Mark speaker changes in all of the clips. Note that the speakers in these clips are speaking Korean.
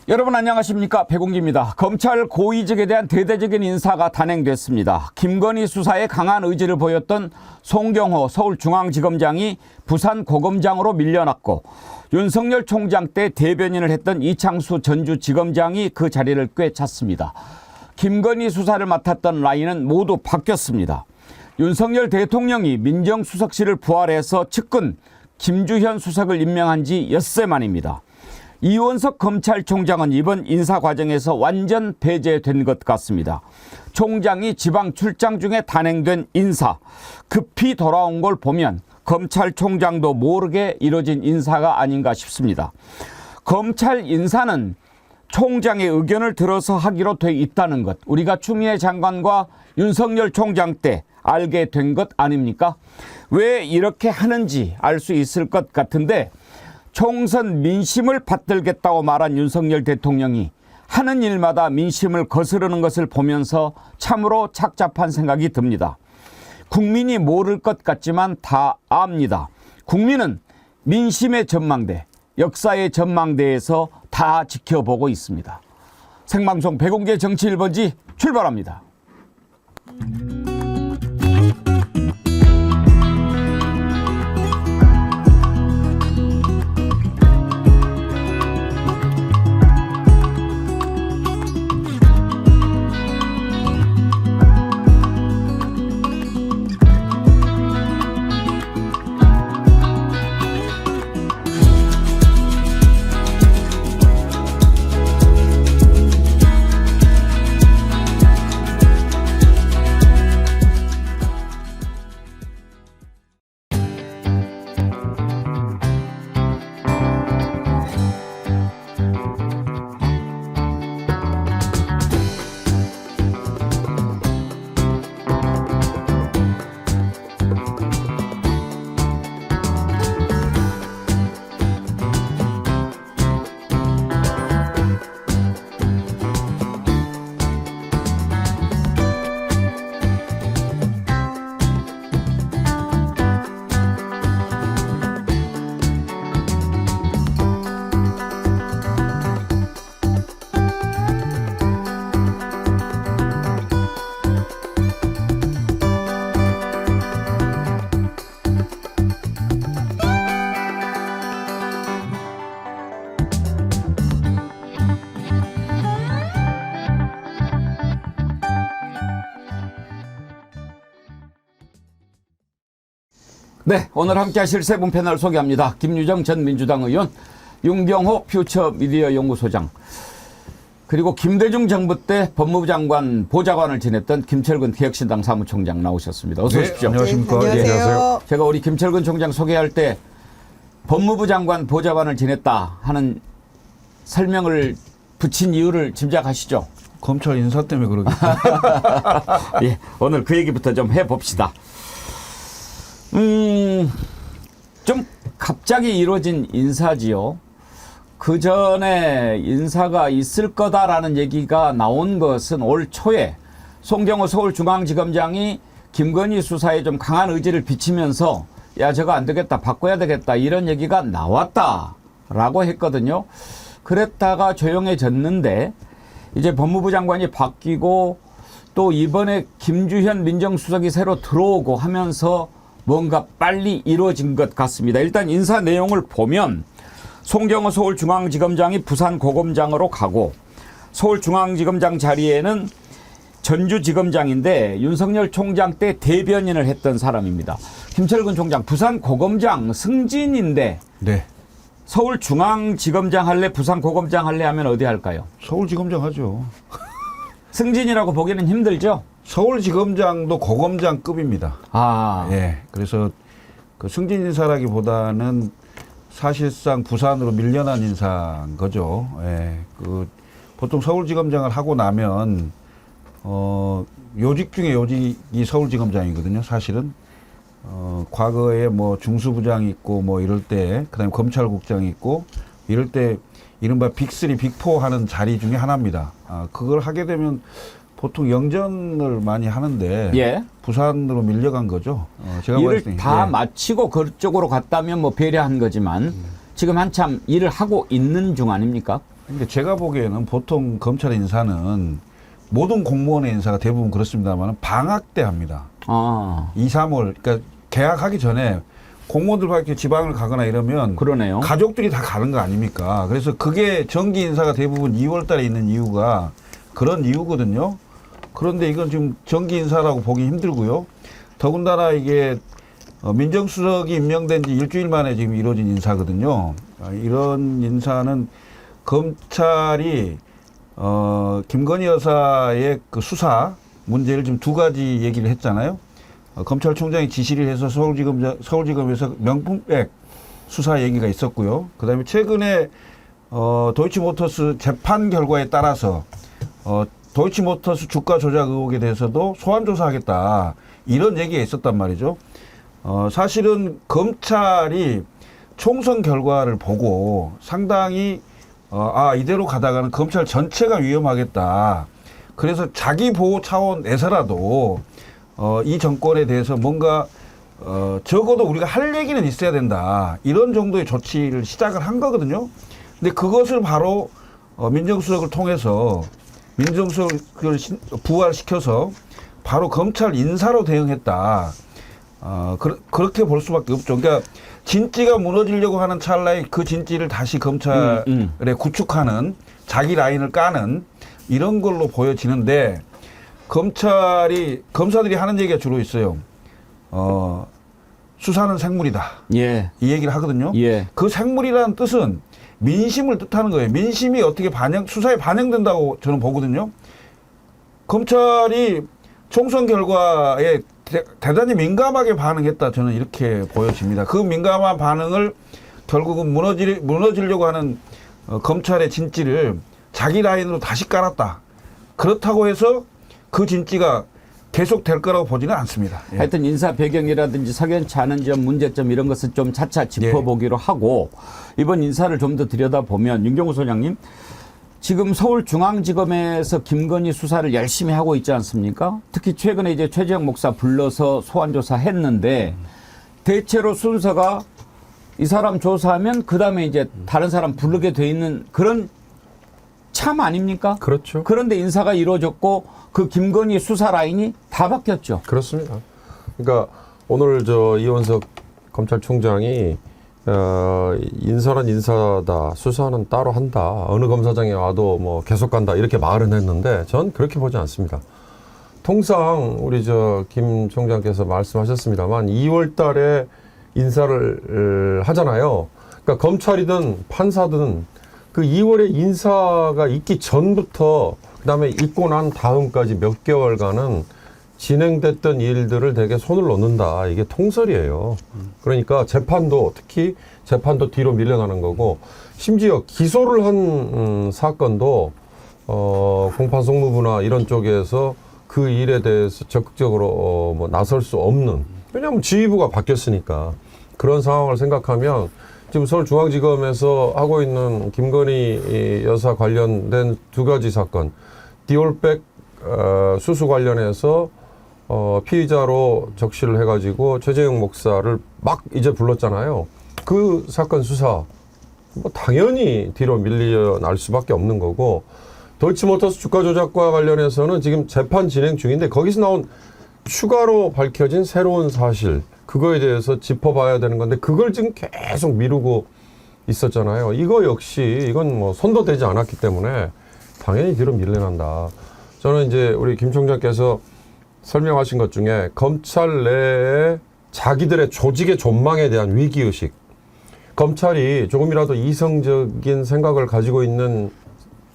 Speaker 1: 여러분 안녕하십니까, 백운기입니다. 검찰 고위직에 대한 대대적인 인사가 단행됐습니다. 김건희 수사에 강한 의지를 보였던 송경호 서울중앙지검장이 부산고검장으로 밀려났고, 윤석열 총장 때 대변인을 했던 이창수 전주지검장이 그 자리를 꿰찼습니다. 김건희 수사를 맡았던 라인은 모두 바뀌었습니다. 윤석열 대통령이 민정수석실을 부활해서 측근 김주현 수석을 임명한 지 엿새 만입니다. 이원석 검찰총장은 이번 인사 과정에서 완전 배제된 것 같습니다. 총장이 지방 출장 중에 단행된 인사, 급히 돌아온 걸 보면 검찰총장도 모르게 이뤄진 인사가 아닌가 싶습니다. 검찰 인사는 총장의 의견을 들어서 하기로 돼 있다는 것, 우리가 추미애 장관과 윤석열 총장 때 알게 된 것 아닙니까? 왜 이렇게 하는지 알 수 있을 것 같은데, 총선 민심을 받들겠다고 말한 윤석열 대통령이 하는 일마다 민심을 거스르는 것을 보면서 참으로 착잡한 생각이 듭니다. 국민이 모를 것 같지만 다 압니다. 국민은 민심의 전망대, 역사의 전망대에서 다 지켜보고 있습니다. 생방송 백운기의 정치 1번지 출발합니다. 네, 오늘 함께 하실 세 분 패널 소개합니다. 김유정 전 민주당 의원, 윤경호 퓨처미디어 연구소장, 그리고 김대중 정부 때 법무부 장관 보좌관을 지냈던 김철근 개혁신당 사무총장 나오셨습니다. 어서 오십시오.
Speaker 2: 네, 안녕하십니까.
Speaker 3: 네, 안녕하세요.
Speaker 1: 제가 우리 김철근 총장 소개할 때 법무부 장관 보좌관을 지냈다 하는 설명을 붙인 이유를 짐작하시죠?
Speaker 2: 검찰 인사 때문에 그러겠죠.
Speaker 1: 예, 오늘 그 얘기부터 좀 해봅시다. 좀 갑자기 이루어진 인사지요. 그 전에 인사가 있을 거다라는 얘기가 나온 것은 올 초에 송경호 서울중앙지검장이 김건희 수사에 좀 강한 의지를 비치면서 야, 저거 안 되겠다, 바꿔야 되겠다, 이런 얘기가 나왔다라고 했거든요. 그랬다가 조용해졌는데 이제 법무부 장관이 바뀌고 또 이번에 김주현 민정수석이 새로 들어오고 하면서 뭔가 빨리 이루어진 것 같습니다. 일단 인사 내용을 보면 송경호 서울중앙지검장이 부산고검장으로 가고, 서울중앙지검장 자리에는 전주지검장인데 윤석열 총장 때 대변인을 했던 사람입니다. 김철근 총장, 부산고검장 승진인데
Speaker 2: 네.
Speaker 1: 서울중앙지검장 할래, 부산고검장 할래 하면 어디 할까요?
Speaker 2: 서울지검장 하죠.
Speaker 1: 승진이라고 보기는 힘들죠?
Speaker 2: 서울지검장도 고검장급입니다.
Speaker 1: 아,
Speaker 2: 예. 그래서 그 승진 인사라기보다는 사실상 부산으로 밀려난 인사인 거죠. 예. 그 보통 서울지검장을 하고 나면 요직 중에 요직이 서울지검장이거든요. 사실은 과거에 뭐 중수부장이 있고 뭐 이럴 때, 그다음에 검찰국장이 있고 이럴 때 이른바 빅3, 빅4 하는 자리 중에 하나입니다. 그걸 하게 되면 보통 영전을 많이 하는데
Speaker 1: 예.
Speaker 2: 부산으로 밀려간 거죠. 제가
Speaker 1: 일을
Speaker 2: 봤을 때.
Speaker 1: 다
Speaker 2: 예.
Speaker 1: 마치고 그쪽으로 갔다면 뭐 배려한 거지만 지금 한참 일을 하고 있는 중 아닙니까?
Speaker 2: 근데 제가 보기에는 보통 검찰 인사는 모든 공무원의 인사가 대부분 그렇습니다만 방학 때 합니다. 2, 3월 그러니까 개학하기 전에 공무원들 밖에 지방을 가거나 이러면
Speaker 1: 그러네요.
Speaker 2: 가족들이 다 가는 거 아닙니까? 그래서 그게 정기 인사가 대부분 2월 달에 있는 이유가 그런 이유거든요. 그런데 이건 지금 정기 인사라고 보기 힘들고요. 더군다나 이게 민정수석이 임명된 지 일주일 만에 지금 이루어진 인사거든요. 이런 인사는 검찰이 김건희 여사의 그 수사 문제를 지금 두 가지 얘기를 했잖아요. 검찰총장이 지시를 해서 서울지검에서 명품백 수사 얘기가 있었고요. 그다음에 최근에 도이치모터스 재판 결과에 따라서 도이치모터스 주가 조작 의혹에 대해서도 소환 조사하겠다 이런 얘기가 있었단 말이죠. 사실은 검찰이 총선 결과를 보고 상당히 이대로 가다가는 검찰 전체가 위험하겠다. 그래서 자기 보호 차원에서라도 이 정권에 대해서 뭔가 적어도 우리가 할 얘기는 있어야 된다. 이런 정도의 조치를 시작을 한 거거든요. 근데 그것을 바로 민정수석을 통해서 민정수석을 부활시켜서 바로 검찰 인사로 대응했다. 그렇게 볼 수밖에 없죠. 그러니까 진지가 무너지려고 하는 찰나에 그 진지를 다시 검찰에 구축하는 자기 라인을 까는 이런 걸로 보여지는데 검사들이 하는 얘기가 주로 있어요. 수사는 생물이다.
Speaker 1: 예.
Speaker 2: 이 얘기를 하거든요.
Speaker 1: 예.
Speaker 2: 그 생물이라는 뜻은 민심을 뜻하는 거예요. 민심이 어떻게 수사에 반영된다고 저는 보거든요. 검찰이 총선 결과에 대단히 민감하게 반응했다. 저는 이렇게 보여집니다. 그 민감한 반응을 결국은 무너지려고 하는 검찰의 진지를 자기 라인으로 다시 깔았다. 그렇다고 해서 그 진지가 계속 될 거라고 보지는 않습니다. 예.
Speaker 1: 하여튼 인사 배경이라든지 석연치 않은 점, 문제점 이런 것을 좀 차차 짚어보기로 하고 이번 인사를 좀 더 들여다보면 윤경호 소장님 지금 서울중앙지검에서 김건희 수사를 열심히 하고 있지 않습니까? 특히 최근에 이제 최재형 목사 불러서 소환조사 했는데 대체로 순서가 이 사람 조사하면 그 다음에 이제 다른 사람 부르게 돼 있는 그런 참 아닙니까?
Speaker 3: 그렇죠.
Speaker 1: 그런데 인사가 이루어졌고 그 김건희 수사 라인이 다 바뀌었죠.
Speaker 3: 그렇습니다. 그러니까 오늘 이원석 검찰총장이 인사는 인사다, 수사는 따로 한다. 어느 검사장이 와도 뭐 계속 간다 이렇게 말은 했는데 전 그렇게 보지 않습니다. 통상 우리 김 총장께서 말씀하셨습니다만 2월달에 인사를 하잖아요. 그러니까 검찰이든 판사든 그 2월에 인사가 있기 전부터 그다음에 있고 난 다음까지 몇 개월간은 진행됐던 일들을 되게 손을 놓는다. 이게 통설이에요. 그러니까 특히 재판도 뒤로 밀려나는 거고 심지어 기소를 한 사건도 공판송무부나 이런 쪽에서 그 일에 대해서 적극적으로 나설 수 없는, 왜냐하면 지휘부가 바뀌었으니까. 그런 상황을 생각하면 지금 서울중앙지검에서 하고 있는 김건희 여사 관련된 두 가지 사건, 디올백 수수 관련해서 피의자로 적시를 해가지고 최재형 목사를 막 이제 불렀잖아요. 그 사건 수사 당연히 뒤로 밀려날 수밖에 없는 거고, 도이치모터스 주가 조작과 관련해서는 지금 재판 진행 중인데 거기서 나온 추가로 밝혀진 새로운 사실, 그거에 대해서 짚어봐야 되는 건데 그걸 지금 계속 미루고 있었잖아요. 이거 역시 이건 손도 대지 않았기 때문에 당연히 뒤로 밀려난다. 저는 이제 우리 김 총장께서 설명하신 것 중에 검찰 내에 자기들의 조직의 존망에 대한 위기의식, 검찰이 조금이라도 이성적인 생각을 가지고 있는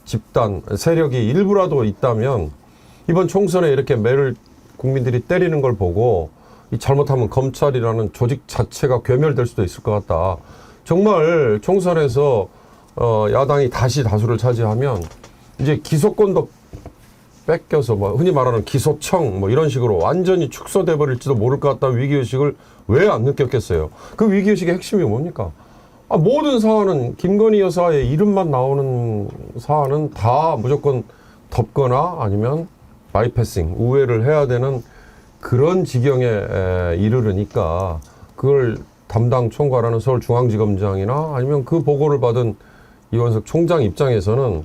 Speaker 3: 집단, 세력이 일부라도 있다면 이번 총선에 이렇게 매를 국민들이 때리는 걸 보고 잘못하면 검찰이라는 조직 자체가 괴멸될 수도 있을 것 같다. 정말 총선에서 야당이 다시 다수를 차지하면 이제 기소권도 뺏겨서 흔히 말하는 기소청 이런 식으로 완전히 축소돼 버릴지도 모를 것 같다는 위기의식을 왜 안 느꼈겠어요? 그 위기의식의 핵심이 뭡니까? 모든 사안은 김건희 여사의 이름만 나오는 사안은 다 무조건 덮거나 아니면 바이패싱, 우회를 해야 되는 그런 지경에 이르르니까 그걸 담당 총괄하는 서울중앙지검장이나 아니면 그 보고를 받은 이원석 총장 입장에서는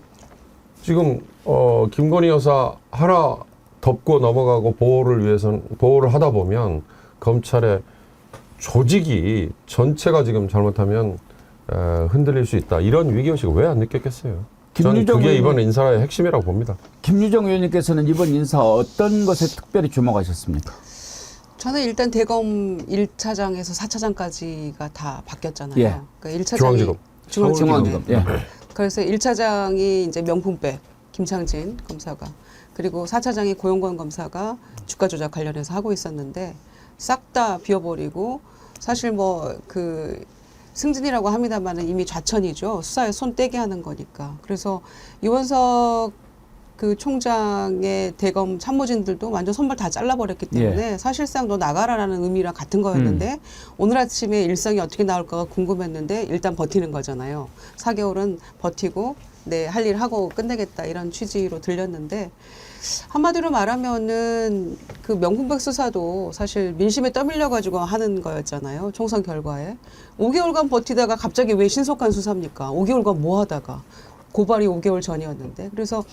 Speaker 3: 지금 김건희 여사 하나 덮고 넘어가고 보호를 하다 보면 검찰의 조직이 전체가 지금 잘못하면 흔들릴 수 있다. 이런 위기의식을 왜 안 느꼈겠어요? 저는 그게 이번 인사의 핵심이라고 봅니다.
Speaker 1: 김유정 의원님께서는 이번 인사 어떤 것에 특별히 주목하셨습니까?
Speaker 4: 저는 일단 대검 1차장에서 4차장까지가 다 바뀌었잖아요.
Speaker 1: 예.
Speaker 4: 그러니까 1차장이
Speaker 1: 중앙지검. 예.
Speaker 4: 그래서 1차장이 이제 명품백 김창진 검사가, 그리고 4차장이 고용권 검사가 주가 조작 관련해서 하고 있었는데 싹 다 비워버리고, 사실 뭐 그 승진이라고 합니다만은 이미 좌천이죠. 수사에 손 떼게 하는 거니까. 그래서 이원석 그 총장의 대검 참모진들도 완전 손발 다 잘라버렸기 때문에 사실상 너 나가라라는 의미랑 같은 거였는데 오늘 아침에 일성이 어떻게 나올까가 궁금했는데 일단 버티는 거잖아요. 4개월은 버티고 할 일 하고 끝내겠다 이런 취지로 들렸는데, 한마디로 말하면은 그 명품백 수사도 사실 민심에 떠밀려 가지고 하는 거였잖아요. 총선 결과에 5개월간 버티다가 갑자기 왜 신속한 수사입니까? 5개월간 뭐 하다가 고발이 5개월 전이었는데. 그래서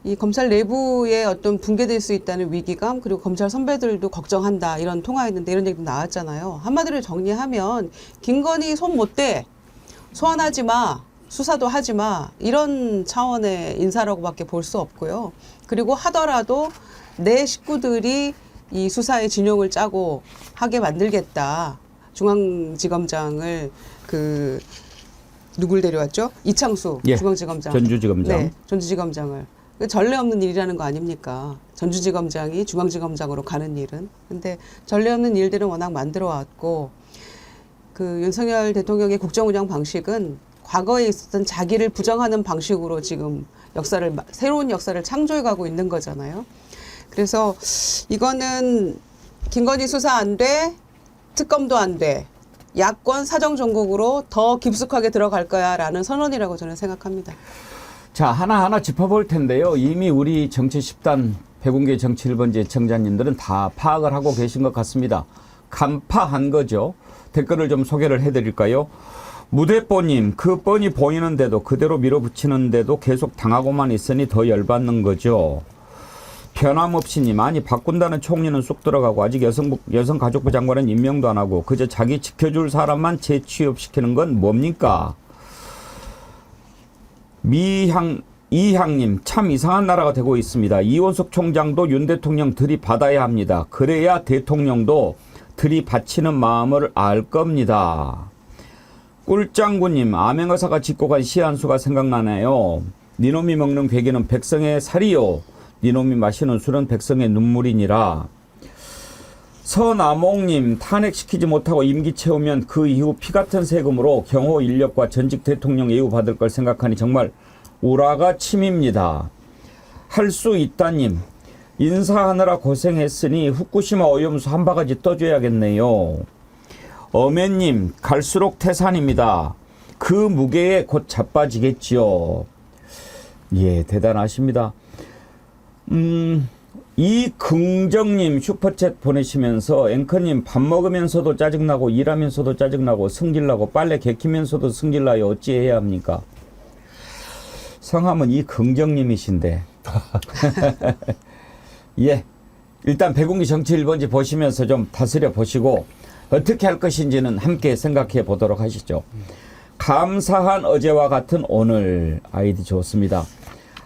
Speaker 4: 이 검찰 내부에 어떤 붕괴될 수 있다는 위기감, 그리고 검찰 선배들도 걱정한다 이런 통화했는데 이런 얘기도 나왔잖아요. 한마디로 정리하면 김건희 손 못 대, 소환하지 마, 수사도 하지 마, 이런 차원의 인사라고밖에 볼 수 없고요. 그리고 하더라도 내 식구들이 이 수사의 진용을 짜고 하게 만들겠다. 중앙지검장을 누굴 데려왔죠? 이창수 중앙지검장.
Speaker 1: 전주지검장.
Speaker 4: 네, 전주지검장을. 전례 없는 일이라는 거 아닙니까? 전주지검장이 중앙지검장으로 가는 일은. 근데 전례 없는 일들은 워낙 만들어 왔고, 그 윤석열 대통령의 국정운영 방식은 과거에 있었던 자기를 부정하는 방식으로 지금 새로운 역사를 창조해 가고 있는 거잖아요. 그래서 이거는 김건희 수사 안 돼, 특검도 안 돼, 야권 사정 정국으로 더 깊숙하게 들어갈 거야라는 선언이라고 저는 생각합니다.
Speaker 1: 자, 하나하나 짚어볼 텐데요. 이미 우리 정치 10단 백운계 정치 1번지 애청자님들은 다 파악을 하고 계신 것 같습니다. 간파한 거죠. 댓글을 좀 소개를 해드릴까요? 무대뽀님, 그 뻔히 보이는데도 그대로 밀어붙이는데도 계속 당하고만 있으니 더 열받는 거죠. 변함없이님, 아니 바꾼다는 총리는 쑥 들어가고 아직 여성가족부 장관은 임명도 안 하고 그저 자기 지켜줄 사람만 재취업시키는 건 뭡니까? 이향님, 참 이상한 나라가 되고 있습니다. 이원석 총장도 윤 대통령 들이받아야 합니다. 그래야 대통령도 들이받치는 마음을 알 겁니다. 꿀짱구님, 암행어사가 짓고 간 시한수가 생각나네요. 니놈이 먹는 괴기는 백성의 살이요, 니놈이 마시는 술은 백성의 눈물이니라. 서남옥님, 탄핵시키지 못하고 임기 채우면 그 이후 피같은 세금으로 경호 인력과 전직 대통령 예우 받을 걸 생각하니 정말 우라가 침입니다. 할 수 있다님, 인사하느라 고생했으니 후쿠시마 오염수 한 바가지 떠줘야겠네요. 어맨님, 갈수록 태산입니다. 그 무게에 곧 자빠지겠지요. 예, 대단하십니다. 이긍정님 슈퍼챗 보내시면서 앵커님, 밥 먹으면서도 짜증나고 일하면서도 짜증나고 승질나고 빨래 개키면서도 승질나요. 어찌해야 합니까? 성함은 이긍정님이신데. 예, 일단 백운기 정치 1번지 보시면서 좀 다스려 보시고 어떻게 할 것인지는 함께 생각해 보도록 하시죠. 감사한 어제와 같은 오늘, 아이디 좋습니다.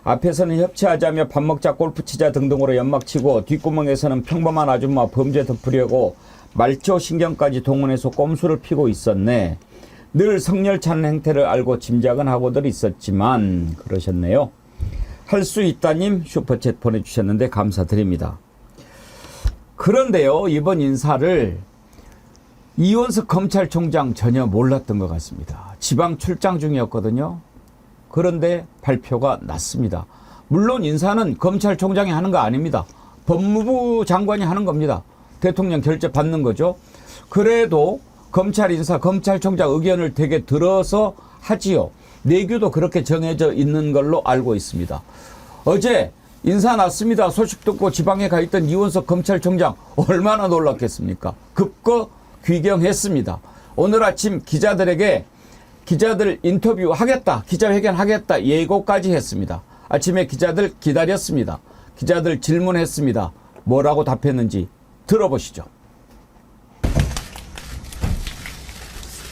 Speaker 1: 앞에서는 협치하자며 밥 먹자 골프 치자 등등으로 연막치고 뒷구멍에서는 평범한 아줌마 범죄 덮으려고 말초 신경까지 동원해서 꼼수를 피고 있었네. 늘 성렬찮은 행태를 알고 짐작은 하고들 있었지만 그러셨네요. 할 수 있다님 슈퍼챗 보내주셨는데 감사드립니다. 그런데요, 이번 인사를 이원석 검찰총장 전혀 몰랐던 것 같습니다. 지방 출장 중이었거든요. 그런데 발표가 났습니다. 물론 인사는 검찰총장이 하는 거 아닙니다. 법무부 장관이 하는 겁니다. 대통령 결재 받는 거죠. 그래도 검찰 인사, 검찰총장 의견을 되게 들어서 하지요. 내규도 그렇게 정해져 있는 걸로 알고 있습니다. 어제 인사 났습니다. 소식 듣고 지방에 가 있던 이원석 검찰총장 얼마나 놀랐겠습니까? 급거 귀경했습니다. 오늘 아침 기자들에게 기자들 인터뷰하겠다, 기자회견하겠다 예고까지 했습니다. 아침에 기자들 기다렸습니다. 기자들 질문했습니다. 뭐라고 답했는지 들어보시죠.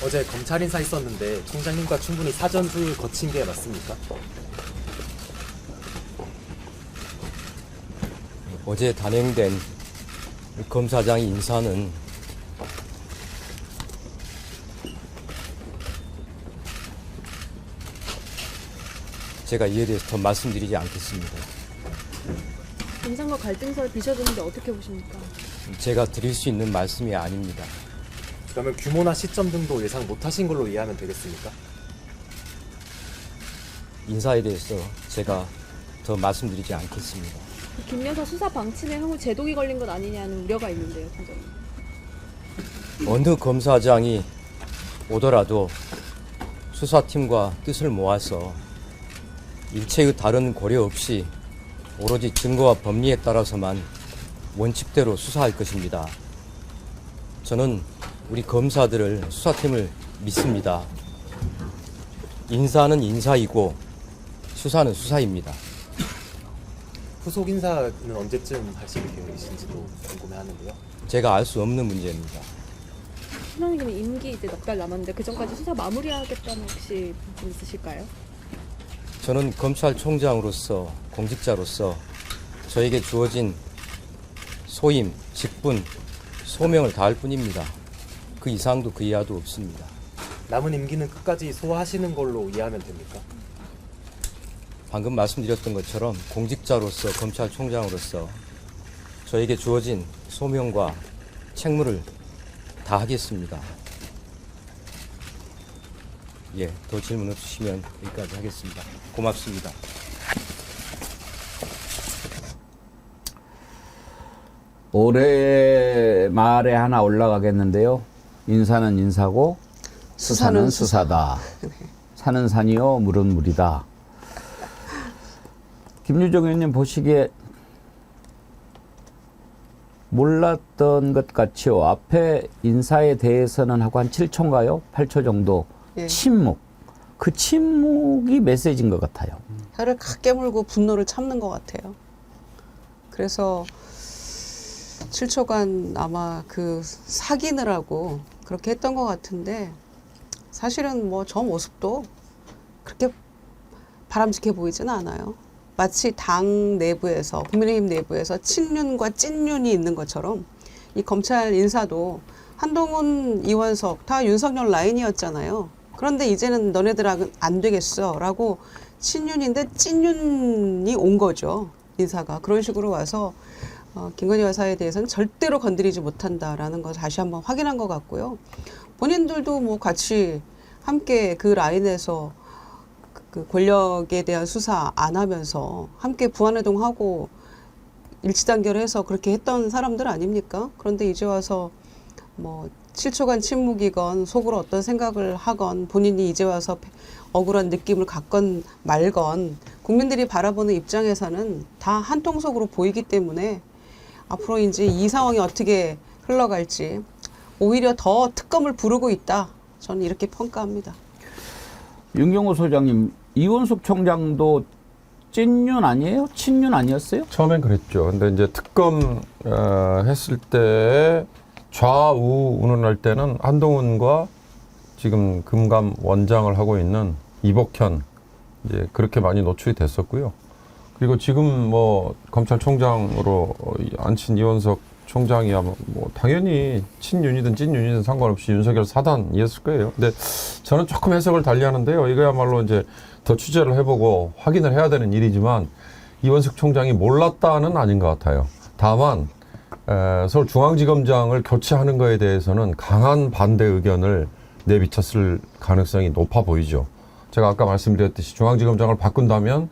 Speaker 5: 어제 검찰 인사 있었는데 총장님과 충분히 사전을 거친 게 맞습니까?
Speaker 6: 어제 단행된 검사장 인사는 제가 이에 대해서 더 말씀드리지 않겠습니다.
Speaker 7: 인상과 갈등설 비춰주는데 어떻게 보십니까?
Speaker 6: 제가 드릴 수 있는 말씀이 아닙니다.
Speaker 5: 그러면 규모나 시점 등도 예상 못하신 걸로 이해하면 되겠습니까?
Speaker 6: 인사에 대해서 제가 더 말씀드리지 않겠습니다.
Speaker 7: 김 여사 수사 방침에 향후 제동이 걸린 것 아니냐는 우려가 있는데요, 총장님.
Speaker 6: 어느 검사장이 오더라도 수사팀과 뜻을 모아서 일체의 다른 고려 없이 오로지 증거와 법리에 따라서만 원칙대로 수사할 것입니다. 저는 우리 검사들을, 수사팀을 믿습니다. 인사는 인사이고 수사는 수사입니다.
Speaker 5: 후속 인사는 언제쯤 하실 계획이신지도 궁금해하는데요.
Speaker 6: 제가 알 수 없는 문제입니다.
Speaker 7: 총장님 임기 이제 넉 달 남았는데 그 전까지 수사 마무리하겠다는 혹시 좀 있으실까요?
Speaker 6: 저는 검찰총장으로서, 공직자로서 저에게 주어진 소임, 직분, 소명을 다할 뿐입니다. 그 이상도 그 이하도 없습니다.
Speaker 5: 남은 임기는 끝까지 소화하시는 걸로 이해하면 됩니까?
Speaker 6: 방금 말씀드렸던 것처럼 공직자로서, 검찰총장으로서 저에게 주어진 소명과 책무를 다하겠습니다. 예, 더 질문 없으시면 여기까지 하겠습니다. 고맙습니다.
Speaker 1: 올해 말에 하나 올라가겠는데요. 인사는 인사고 수사는 수사다. 산은 산이요, 물은 물이다. 김유정 의원님 보시기에 몰랐던 것 같이요. 앞에 인사에 대해서는 하고 한 7초인가요? 8초 정도
Speaker 4: 예.
Speaker 1: 침묵. 그 침묵이 메시지인 것 같아요.
Speaker 4: 혀를 칵 깨물고 분노를 참는 것 같아요. 그래서 7초간 아마 그 사귀느라고 그렇게 했던 것 같은데 사실은 뭐 저 모습도 그렇게 바람직해 보이지는 않아요. 마치 당 내부에서, 국민의힘 내부에서 친윤과 찐윤이 있는 것처럼 이 검찰 인사도 한동훈, 이원석 다 윤석열 라인이었잖아요. 그런데 이제는 너네들하고는 안 되겠어 라고 친윤인데 찐윤이 온 거죠. 인사가. 그런 식으로 와서 김건희 여사에 대해서는 절대로 건드리지 못한다라는 걸 다시 한번 확인한 것 같고요. 본인들도 뭐 같이 함께 그 라인에서 그 권력에 대한 수사 안 하면서 함께 부안해동하고 일치단결해서 그렇게 했던 사람들 아닙니까? 그런데 이제 와서 뭐 7초간 침묵이건 속으로 어떤 생각을 하건 본인이 이제 와서 억울한 느낌을 갖건 말건 국민들이 바라보는 입장에서는 다 한통속으로 보이기 때문에 앞으로 이제 이 상황이 어떻게 흘러갈지 오히려 더 특검을 부르고 있다. 저는 이렇게 평가합니다.
Speaker 1: 윤경호 소장님, 이원숙 총장도 찐윤 아니에요? 친윤 아니었어요?
Speaker 3: 처음엔 그랬죠. 근데 이제 특검 했을 때 좌우 운운할 때는 한동훈과 지금 금감 원장을 하고 있는 이복현 이제 그렇게 많이 노출이 됐었고요. 그리고 지금 뭐 검찰총장으로 앉힌 이원석 총장이야 뭐 당연히 친윤이든 찐윤이든 상관없이 윤석열 사단이었을 거예요. 근데 저는 조금 해석을 달리하는데요. 이거야말로 이제 더 취재를 해보고 확인을 해야 되는 일이지만 이원석 총장이 몰랐다는 아닌 것 같아요. 다만 서울중앙지검장을 교체하는 거에 대해서는 강한 반대 의견을 내비쳤을 가능성이 높아 보이죠. 제가 아까 말씀드렸듯이 중앙지검장을 바꾼다면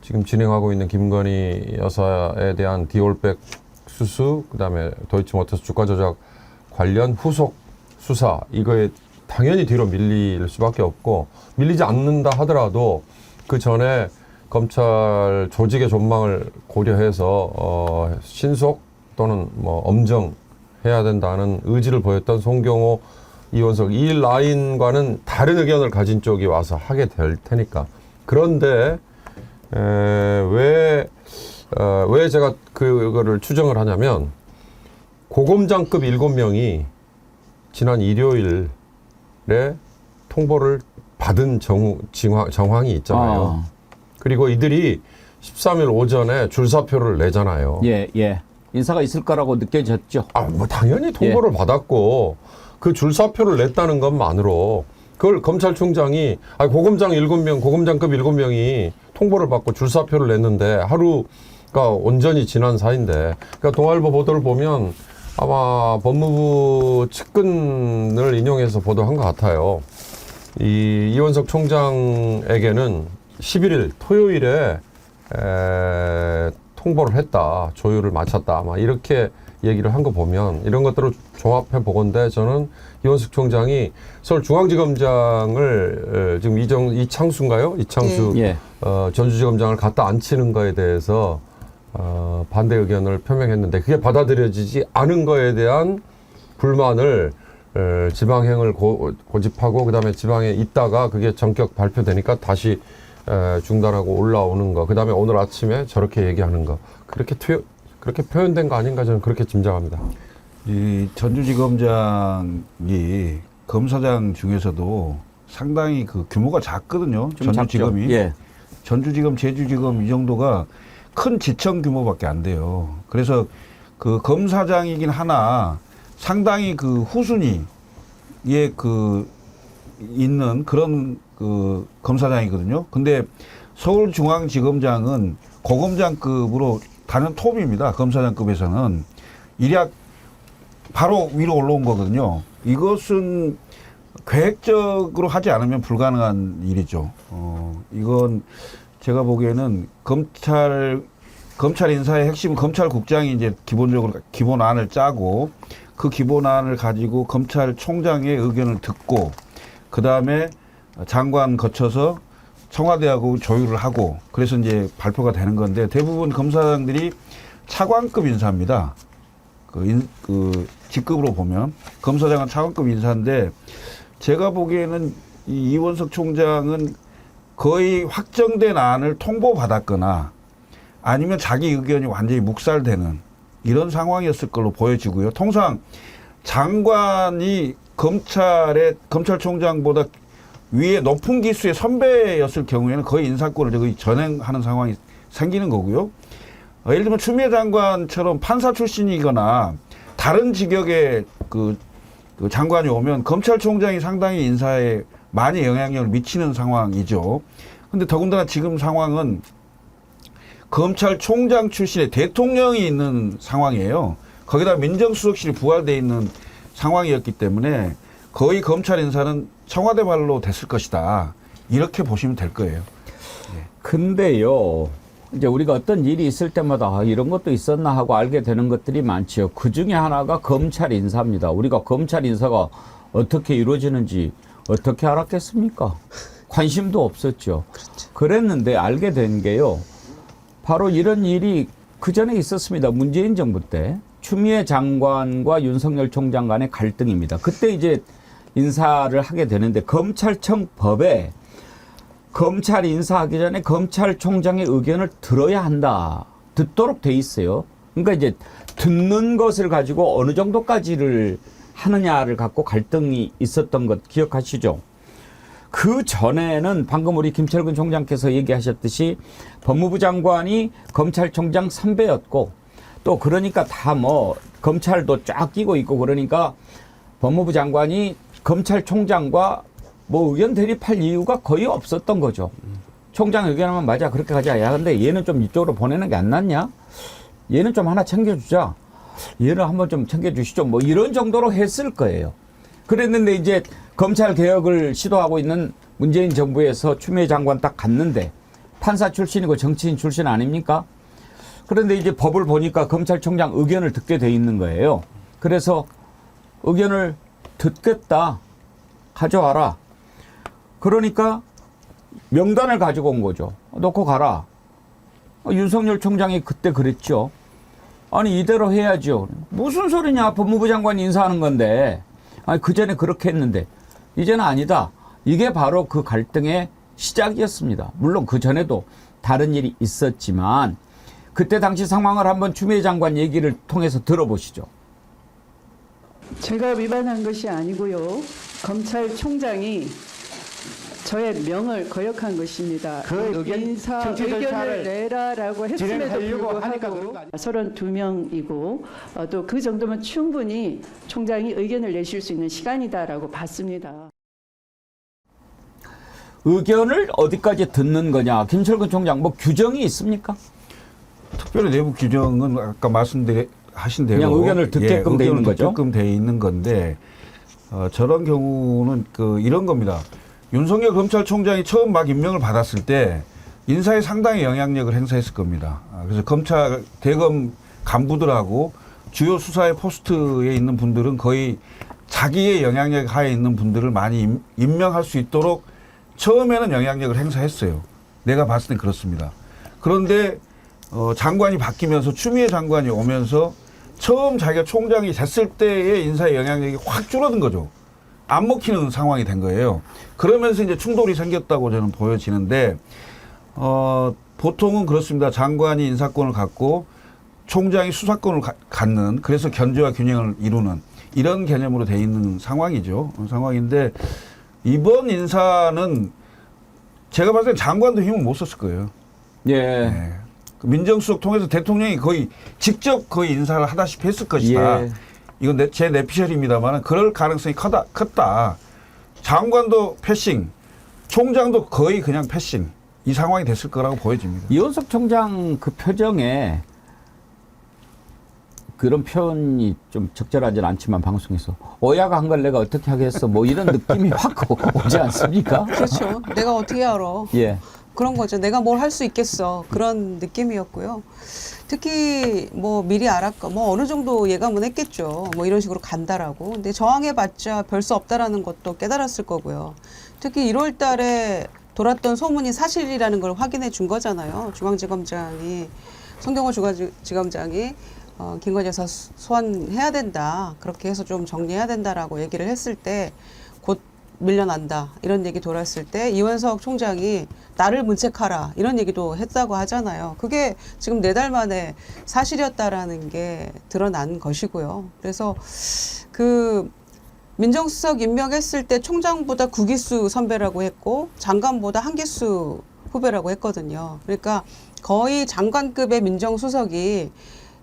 Speaker 3: 지금 진행하고 있는 김건희 여사에 대한 디올백 수수, 그다음에 도이치모터스 주가 조작 관련 후속 수사 이거에 당연히 뒤로 밀릴 수밖에 없고 밀리지 않는다 하더라도 그 전에 검찰 조직의 존망을 고려해서 신속 또는 뭐 엄정해야 된다는 의지를 보였던 송경호 이원석 이 라인과는 다른 의견을 가진 쪽이 와서 하게 될 테니까. 그런데 왜 제가 그거를 추정을 하냐면 고검장급 7명이 지난 일요일에 통보를 받은 정황이 있잖아요. 그리고 이들이 13일 오전에 줄사표를 내잖아요.
Speaker 1: 예. 인사가 있을 거라고 느껴졌죠.
Speaker 3: 뭐 당연히 통보를 받았고 그 줄사표를 냈다는 것만으로 그걸 검찰총장이 고검장 7명, 고검장급 7명이 통보를 받고 줄사표를 냈는데 하루가 온전히 지난 사이인데, 그러니까 동아일보 보도를 보면 아마 법무부 측근을 인용해서 보도한 것 같아요. 이원석 총장에게는 11일 토요일에 통보를 했다, 조율을 마쳤다, 아마 이렇게 얘기를 한 거 보면 이런 것들을 종합해 보건대 저는 이원석 총장이 서울중앙지검장을 지금 이창수인가요? 이창수
Speaker 1: 예.
Speaker 3: 전주지검장을 갖다 앉히는 거에 대해서 반대 의견을 표명했는데 그게 받아들여지지 않은 거에 대한 불만을 지방행을 고집하고 그다음에 지방에 있다가 그게 전격 발표되니까 다시 중단하고 올라오는 거, 그다음에 오늘 아침에 저렇게 얘기하는 거, 그렇게 표현된 거 아닌가 저는 그렇게 짐작합니다.
Speaker 2: 이 전주지검장이 검사장 중에서도 상당히 그 규모가 작거든요.
Speaker 1: 좀
Speaker 2: 전주지검이.
Speaker 1: 작죠. 예.
Speaker 2: 전주지검, 제주지검 이 정도가 큰 지청 규모밖에 안 돼요. 그래서 그 검사장이긴 하나 상당히 그 후순위에 그 있는 그런 그 검사장이거든요. 근데 서울중앙지검장은 고검장급으로 다른 톱입니다. 검사장급에서는 일약 바로 위로 올라온 거거든요. 이것은 계획적으로 하지 않으면 불가능한 일이죠. 이건 제가 보기에는 검찰 인사의 핵심은 검찰국장이 이제 기본적으로 기본안을 짜고 그 기본안을 가지고 검찰총장의 의견을 듣고 그 다음에 장관 거쳐서 청와대하고 조율을 하고 그래서 이제 발표가 되는 건데 대부분 검사장들이 차관급 인사입니다. 그 직급으로 보면 검사장은 차관급 인사인데 제가 보기에는 이원석 총장은 거의 확정된 안을 통보받았거나 아니면 자기 의견이 완전히 묵살되는 이런 상황이었을 걸로 보여지고요. 통상 장관이 검찰총장보다 위에 높은 기수의 선배였을 경우에는 거의 인사권을 거의 전행하는 상황이 생기는 거고요. 예를 들면 추미애 장관처럼 판사 출신이거나 다른 직역의 그 장관이 오면 검찰총장이 상당히 인사에 많이 영향력을 미치는 상황이죠. 근데 더군다나 지금 상황은 검찰총장 출신의 대통령이 있는 상황이에요. 거기다 민정수석실이 부활되어 있는 상황이었기 때문에 거의 검찰 인사는 청와대 발로 됐을 것이다. 이렇게 보시면 될 거예요.
Speaker 1: 근데요, 이제 우리가 어떤 일이 있을 때마다 이런 것도 있었나 하고 알게 되는 것들이 많지요. 그 중에 하나가 검찰 인사입니다. 우리가 검찰 인사가 어떻게 이루어지는지 어떻게 알았겠습니까? 관심도 없었죠. 그랬는데 알게 된 게요. 바로 이런 일이 그 전에 있었습니다. 문재인 정부 때 추미애 장관과 윤석열 총장 간의 갈등입니다. 그때 이제 인사를 하게 되는데 검찰청 법에 검찰 인사하기 전에 검찰총장의 의견을 들어야 한다. 듣도록 돼 있어요. 그러니까 이제 듣는 것을 가지고 어느 정도까지를 하느냐를 갖고 갈등이 있었던 것 기억하시죠? 그 전에는 방금 우리 김철근 총장께서 얘기하셨듯이 법무부 장관이 검찰총장 선배였고 또 그러니까 다 뭐 검찰도 쫙 끼고 있고 그러니까 법무부 장관이 검찰총장과 뭐 의견 대립할 이유가 거의 없었던 거죠. 총장 의견하면 맞아 그렇게 가자. 야 근데 얘는 좀 이쪽으로 보내는 게 안 낫냐? 얘는 좀 하나 챙겨주자. 얘는 한번 좀 챙겨주시죠. 뭐 이런 정도로 했을 거예요. 그랬는데 이제 검찰 개혁을 시도하고 있는 문재인 정부에서 추미애 장관 딱 갔는데 판사 출신이고 정치인 출신 아닙니까? 그런데 이제 법을 보니까 검찰총장 의견을 듣게 돼 있는 거예요. 그래서 의견을 듣겠다. 가져와라. 그러니까 명단을 가지고 온 거죠. 놓고 가라. 윤석열 총장이 그때 그랬죠. 아니 이대로 해야죠. 무슨 소리냐. 법무부 장관이 인사하는 건데. 아니 그 전에 그렇게 했는데 이제는 아니다. 이게 바로 그 갈등의 시작이었습니다. 물론 그 전에도 다른 일이 있었지만 그때 당시 상황을 한번 추미애 장관 얘기를 통해서 들어보시죠.
Speaker 8: 제가 위반한 것이 아니고요. 검찰총장이 저의 명을 거역한 것입니다. 인사 의견을 내라라고 했음에도 불구하고 32명이고 또 그 정도면 충분히 총장이 의견을 내실 수 있는 시간이다라고 봤습니다.
Speaker 1: 의견을 어디까지 듣는 거냐. 김철근 총장 뭐 규정이 있습니까?
Speaker 2: 특별히 내부 규정은 아까 말씀하신 대로
Speaker 1: 그냥 의견을 듣게끔 돼 있는 거죠?
Speaker 2: 듣게끔 돼 있는 건데 저런 경우는 이런 겁니다. 윤석열 검찰총장이 처음 막 임명을 받았을 때 인사에 상당히 영향력을 행사했을 겁니다. 그래서 검찰 대검 간부들하고 주요 수사의 포스트에 있는 분들은 거의 자기의 영향력 하에 있는 분들을 많이 임명할 수 있도록 처음에는 영향력을 행사했어요. 내가 봤을 땐 그렇습니다. 그런데 장관이 바뀌면서 추미애 장관이 오면서 처음 자기가 총장이 됐을 때의 인사의 영향력이 확 줄어든 거죠. 안 먹히는 상황이 된 거예요. 그러면서 이제 충돌이 생겼다고 저는 보여지는데 보통은 그렇습니다. 장관이 인사권을 갖고 총장이 수사권을 갖는, 그래서 견제와 균형을 이루는 이런 개념으로 돼 있는 상황이죠. 상황인데 이번 인사는 제가 봤을 때 장관도 힘을 못 썼을 거예요.
Speaker 1: 예.
Speaker 2: 네. 민정수석 통해서 대통령이 거의 직접 거의 인사를 하다시피 했을 것이다.
Speaker 1: 예.
Speaker 2: 이건 제 내피셜입니다만 그럴 가능성이 컸다. 장관도 패싱, 총장도 거의 그냥 패싱. 이 상황이 됐을 거라고 보여집니다.
Speaker 1: 이원석 총장 그 표정에 그런 표현이 좀 적절하진 않지만 방송에서 오야가 한 걸 내가 어떻게 하겠어 뭐 이런 느낌이 확 오지 않습니까?
Speaker 4: 그렇죠. 내가 어떻게 알아.
Speaker 1: 예.
Speaker 4: 그런 거죠. 내가 뭘 할 수 있겠어. 그런 느낌이었고요. 특히 뭐 미리 알았고 뭐 어느 정도 예감은 했겠죠. 뭐 이런 식으로 간다라고. 근데 저항해봤자 별 수 없다라는 것도 깨달았을 거고요. 특히 1월 달에 돌았던 소문이 사실이라는 걸 확인해 준 거잖아요. 중앙지검장이 송경호 중앙지검장이 김건희 여사 소환해야 된다. 그렇게 해서 좀 정리해야 된다라고 얘기를 했을 때 곧 밀려난다. 이런 얘기 돌았을 때 이원석 총장이 나를 문책하라. 이런 얘기도 했다고 하잖아요. 그게 지금 4달 만에 사실이었다라는 게 드러난 것이고요. 그래서 그 민정수석 임명했을 때 총장보다 9기수 선배라고 했고 장관보다 1기수 후배라고 했거든요. 그러니까 거의 장관급의 민정수석이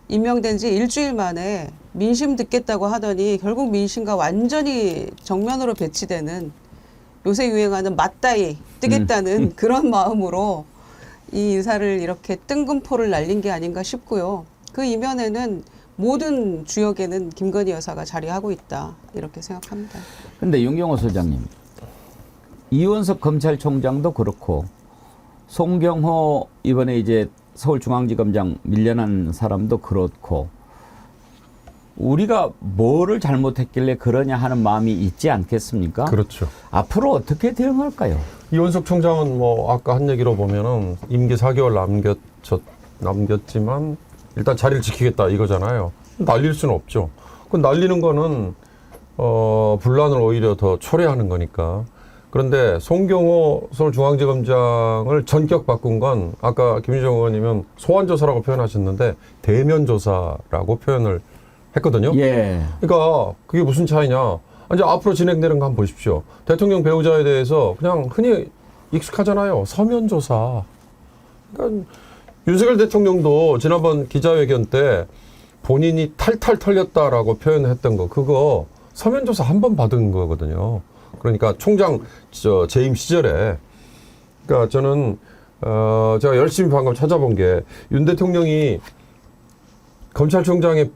Speaker 4: 임명된 지 일주일 만에 민심 듣겠다고 하더니 결국 민심과 완전히 정면으로 배치되는 요새 유행하는 맞다이 뜨겠다는 그런 마음으로 이 인사를 이렇게 뜬금포를 날린 게 아닌가 싶고요. 그 이면에는 모든 주역에는 김건희 여사가 자리하고 있다. 이렇게 생각합니다.
Speaker 1: 그런데 윤경호 소장님, 이원석 검찰총장도 그렇고 송경호 이번에 이제 서울중앙지검장 밀려난 사람도 그렇고 우리가 뭐를 잘못했길래 그러냐 하는 마음이 있지 않겠습니까?
Speaker 3: 그렇죠.
Speaker 1: 앞으로 어떻게 대응할까요?
Speaker 3: 이원석 총장은 뭐 아까 한 얘기로 보면은 임기 4개월 남겼지만 일단 자리를 지키겠다 이거잖아요. 날릴 수는 없죠. 그 날리는 거는 분란을 오히려 더 초래하는 거니까. 그런데 송경호 서울중앙지검장을 전격 바꾼 건 아까 김유정 의원님은 소환조사라고 표현하셨는데 대면조사라고 표현을 했거든요.
Speaker 1: 예.
Speaker 3: 그러니까 그게 무슨 차이냐. 이제 앞으로 진행되는 거 한번 보십시오. 대통령 배우자에 대해서 그냥 흔히 익숙하잖아요. 서면조사. 그러니까 윤석열 대통령도 지난번 기자회견 때 본인이 탈탈 털렸다라고 표현했던 거 그거 서면조사 한 번 받은 거거든요. 그러니까 총장 재임 시절에 그러니까 저는 제가 열심히 방금 찾아본 게 윤 대통령이 검찰총장에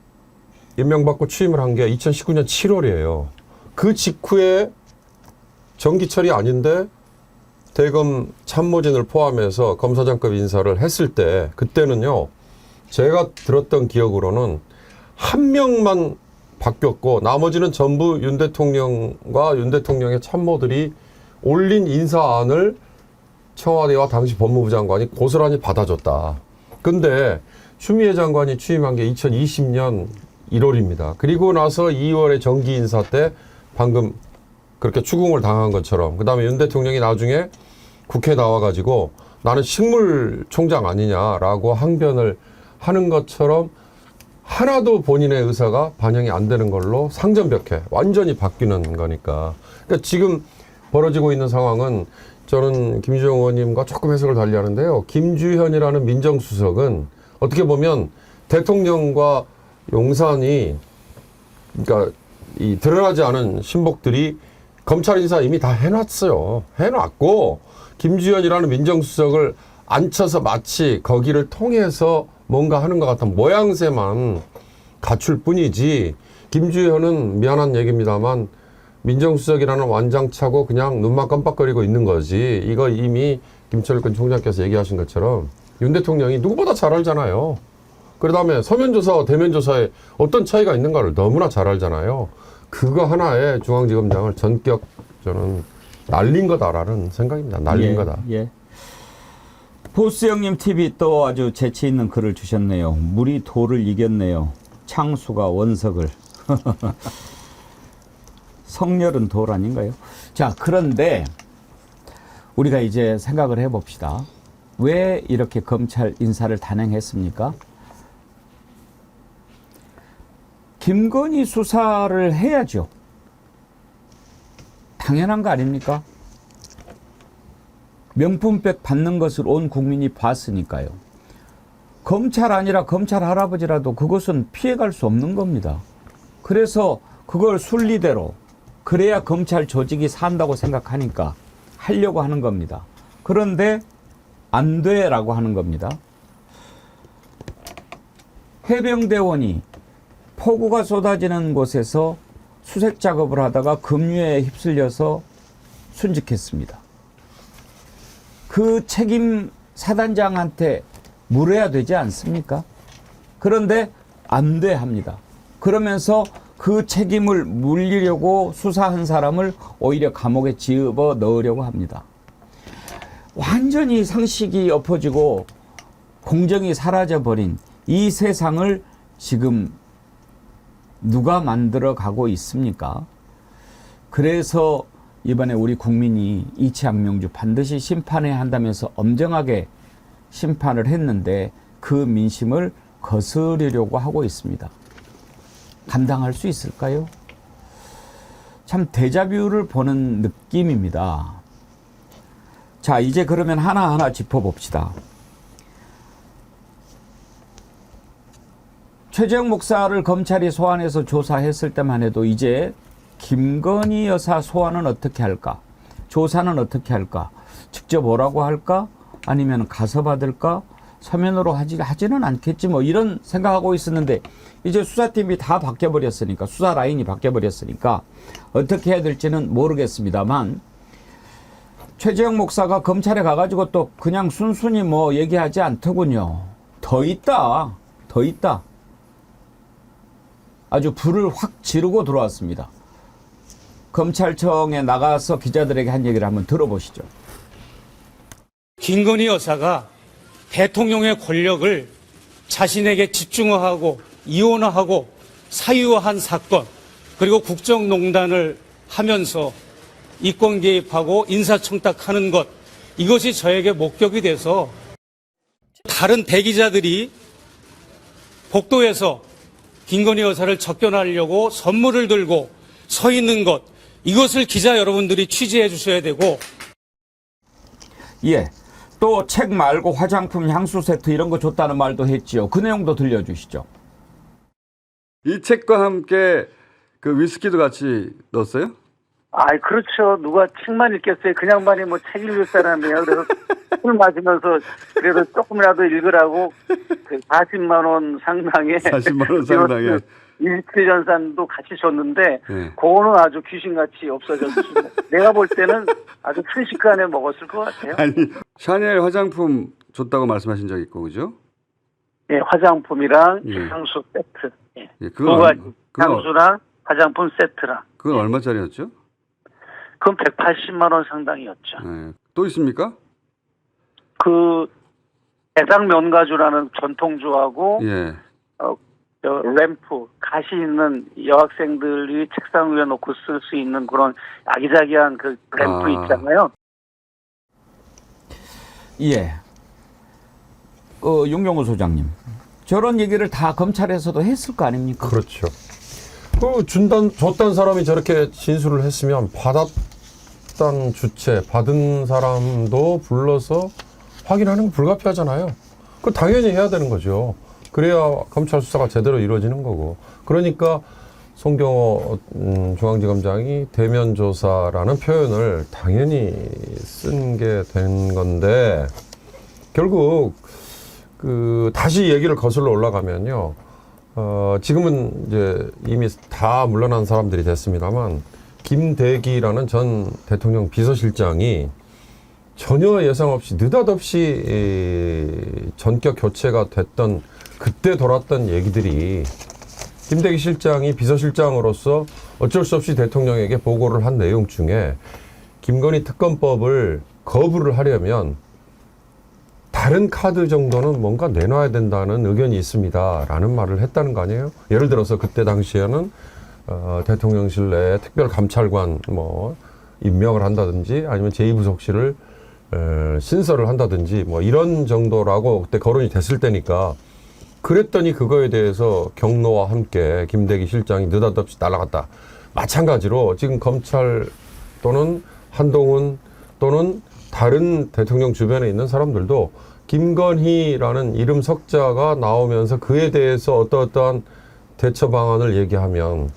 Speaker 3: 임명받고 취임을 한 게 2019년 7월이에요. 그 직후에 정기철이 아닌데 대검 참모진을 포함해서 검사장급 인사를 했을 때 그때는요. 제가 들었던 기억으로는 한 명만 바뀌었고 나머지는 전부 윤 대통령과 윤 대통령의 참모들이 올린 인사안을 청와대와 당시 법무부 장관이 고스란히 받아줬다. 근데 추미애 장관이 취임한 게 2020년 1월입니다. 그리고 나서 2월에 정기 인사 때 방금 그렇게 추궁을 당한 것처럼 그다음에 윤 대통령이 나중에 국회에 나와가지고 나는 식물총장 아니냐라고 항변을 하는 것처럼 하나도 본인의 의사가 반영이 안 되는 걸로 상전벽해 완전히 바뀌는 거니까. 그러니까 지금 벌어지고 있는 상황은 저는 김주영 의원님과 조금 해석을 달리하는데요. 김주현이라는 민정수석은 어떻게 보면 대통령과 용산이 그러니까 이 드러나지 않은 신복들이 검찰 인사 이미 다 해놨어요. 해놨고 김주현이라는 민정수석을 앉혀서 마치 거기를 통해서 뭔가 하는 것 같은 모양새만 갖출 뿐이지 김주현은 미안한 얘기입니다만 민정수석이라는 완장차고 그냥 눈만 깜빡거리고 있는 거지. 이거 이미 김철근 총장께서 얘기하신 것처럼 윤 대통령이 누구보다 잘 알잖아요. 그 다음에 서면조사와 대면조사에 어떤 차이가 있는가를 너무나 잘 알잖아요. 그거 하나에 중앙지검장을 전격 저는 날린 거다라는 생각입니다. 날린 거다.
Speaker 1: 예. 보스 형님 TV 또 아주 재치 있는 글을 주셨네요. 물이 돌을 이겼네요. 창수가 원석을. 성렬은 돌 아닌가요? 자, 그런데 우리가 이제 생각을 해봅시다. 왜 이렇게 검찰 인사를 단행했습니까? 김건희 수사를 해야죠. 당연한 거 아닙니까? 명품백 받는 것을 온 국민이 봤으니까요. 검찰 아니라 검찰 할아버지라도 그것은 피해갈 수 없는 겁니다. 그래서 그걸 순리대로 그래야 검찰 조직이 산다고 생각하니까 하려고 하는 겁니다. 그런데 안 돼라고 하는 겁니다. 해병대원이 폭우가 쏟아지는 곳에서 수색 작업을 하다가 급류에 휩쓸려서 순직했습니다. 그 책임 사단장한테 물어야 되지 않습니까? 그런데 안 돼 합니다. 그러면서 그 책임을 물리려고 수사한 사람을 오히려 감옥에 집어 넣으려고 합니다. 완전히 상식이 엎어지고 공정이 사라져버린 이 세상을 지금 누가 만들어 가고 있습니까? 그래서 이번에 우리 국민이 이치항명주 반드시 심판해야 한다면서 엄정하게 심판을 했는데 그 민심을 거스르려고 하고 있습니다. 감당할 수 있을까요? 참 데자뷰를 보는 느낌입니다. 자, 이제 그러면 하나하나 짚어봅시다. 최재형 목사를 검찰이 소환해서 조사했을 때만 해도 이제 김건희 여사 소환은 어떻게 할까? 조사는 어떻게 할까? 직접 오라고 할까? 아니면 가서 받을까? 서면으로 하지는 않겠지 뭐 이런 생각하고 있었는데 이제 수사팀이 다 바뀌어버렸으니까 수사 라인이 바뀌어버렸으니까 어떻게 해야 될지는 모르겠습니다만 최재형 목사가 검찰에 가가지고 또 그냥 순순히 뭐 얘기하지 않더군요. 더 있다. 아주 불을 확 지르고 들어왔습니다. 검찰청에 나가서 기자들에게 한 얘기를 한번 들어보시죠.
Speaker 9: 김건희 여사가 대통령의 권력을 자신에게 집중화하고 이원화하고 사유화한 사건, 그리고 국정농단을 하면서 이권 개입하고 인사청탁하는 것, 이것이 저에게 목격이 돼서 다른 대기자들이 복도에서 김건희 여사를 접견하려고 선물을 들고 서 있는 것, 이것을 기자 여러분들이 취재해 주셔야 되고.
Speaker 1: 예. 또 책 말고 화장품, 향수 세트 이런 거 줬다는 말도 했지요. 그 내용도 들려주시죠.
Speaker 10: 이 책과 함께 그 위스키도 같이 넣었어요?
Speaker 11: 아이, 그렇죠. 누가 책만 읽겠어요. 그냥 많이 뭐 책 읽을 사람이에요. 그래서 술 마시면서 그래도 조금이라도 읽으라고 그 40만 원 상당의
Speaker 10: 40만 원 상당의
Speaker 11: 일필연산도 같이 줬는데
Speaker 10: 네.
Speaker 11: 그거는 아주 귀신같이 없어졌습니다. 내가 볼 때는 아주 순식간에 먹었을 것 같아요.
Speaker 10: 아니 샤넬 화장품 줬다고 말씀하신 적 있고 그죠?
Speaker 11: 예, 화장품이랑
Speaker 10: 예.
Speaker 11: 향수 세트. 예.
Speaker 10: 예,
Speaker 11: 두 가지. 향수랑 화장품 세트랑.
Speaker 10: 그건 얼마짜리였죠?
Speaker 11: 그건 180만 원 상당이었죠.
Speaker 10: 네. 또 있습니까?
Speaker 11: 그 대상 면가주라는 전통주하고
Speaker 10: 예.
Speaker 11: 램프, 가시 있는 여학생들이 책상 위에 놓고 쓸 수 있는 그런 아기자기한 그 램프 있잖아요.
Speaker 1: 예. 윤경호 소장님. 저런 얘기를 다 검찰에서도 했을 거 아닙니까?
Speaker 3: 그렇죠. 줬단 사람이 저렇게 진술을 했으면 받았던 주체, 받은 사람도 불러서 확인하는 건 불가피하잖아요. 그 당연히 해야 되는 거죠. 그래야 검찰 수사가 제대로 이루어지는 거고. 그러니까 송경호 중앙지검장이 대면 조사라는 표현을 당연히 쓴 게 된 건데, 결국 다시 얘기를 거슬러 올라가면요. 지금은 이제 이미 다 물러난 사람들이 됐습니다만, 김대기라는 전 대통령 비서실장이 전혀 예상 없이 느닷없이 전격 교체가 됐던 그때 돌았던 얘기들이, 김대기 실장이 비서실장으로서 어쩔 수 없이 대통령에게 보고를 한 내용 중에 김건희 특검법을 거부를 하려면 다른 카드 정도는 뭔가 내놔야 된다는 의견이 있습니다 라는 말을 했다는 거 아니에요? 예를 들어서 그때 당시에는 대통령실 내에 특별감찰관 임명을 한다든지 아니면 제2부속실을 신설을 한다든지 이런 정도라고 그때 거론이 됐을 때니까, 그랬더니 그거에 대해서 경로와 함께 김대기 실장이 느닷없이 날아갔다. 마찬가지로 지금 검찰 또는 한동훈 또는 다른 대통령 주변에 있는 사람들도 김건희라는 이름 석자가 나오면서 그에 대해서 어떠한 대처 방안을 얘기하면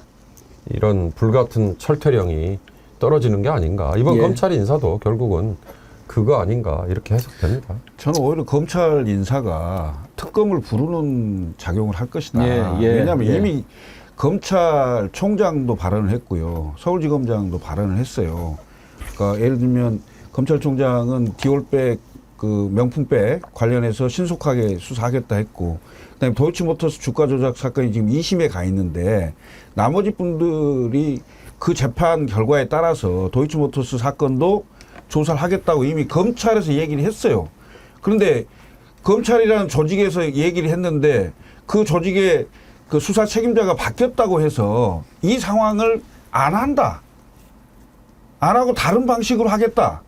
Speaker 3: 이런 불같은 철퇴령이 떨어지는 게 아닌가. 이번 검찰 인사도 결국은 그거 아닌가 이렇게 해석됩니다.
Speaker 2: 저는 오히려 검찰 인사가 특검을 부르는 작용을 할 것이다. 왜냐하면 이미 검찰총장도 발언을 했고요. 서울지검장도 발언을 했어요. 그러니까 예를 들면 검찰총장은 디올백 명품백 관련해서 신속하게 수사하겠다 했고, 그다음에 도이치모터스 주가 조작 사건이 지금 2심에 가 있는데 나머지 분들이 그 재판 결과에 따라서 도이치모터스 사건도 조사를 하겠다고 이미 검찰에서 얘기를 했어요. 그런데 검찰이라는 조직에서 얘기를 했는데 그 조직의 그 수사 책임자가 바뀌었다고 해서 이 상황을 안 한다. 안 하고 다른 방식으로 하겠다.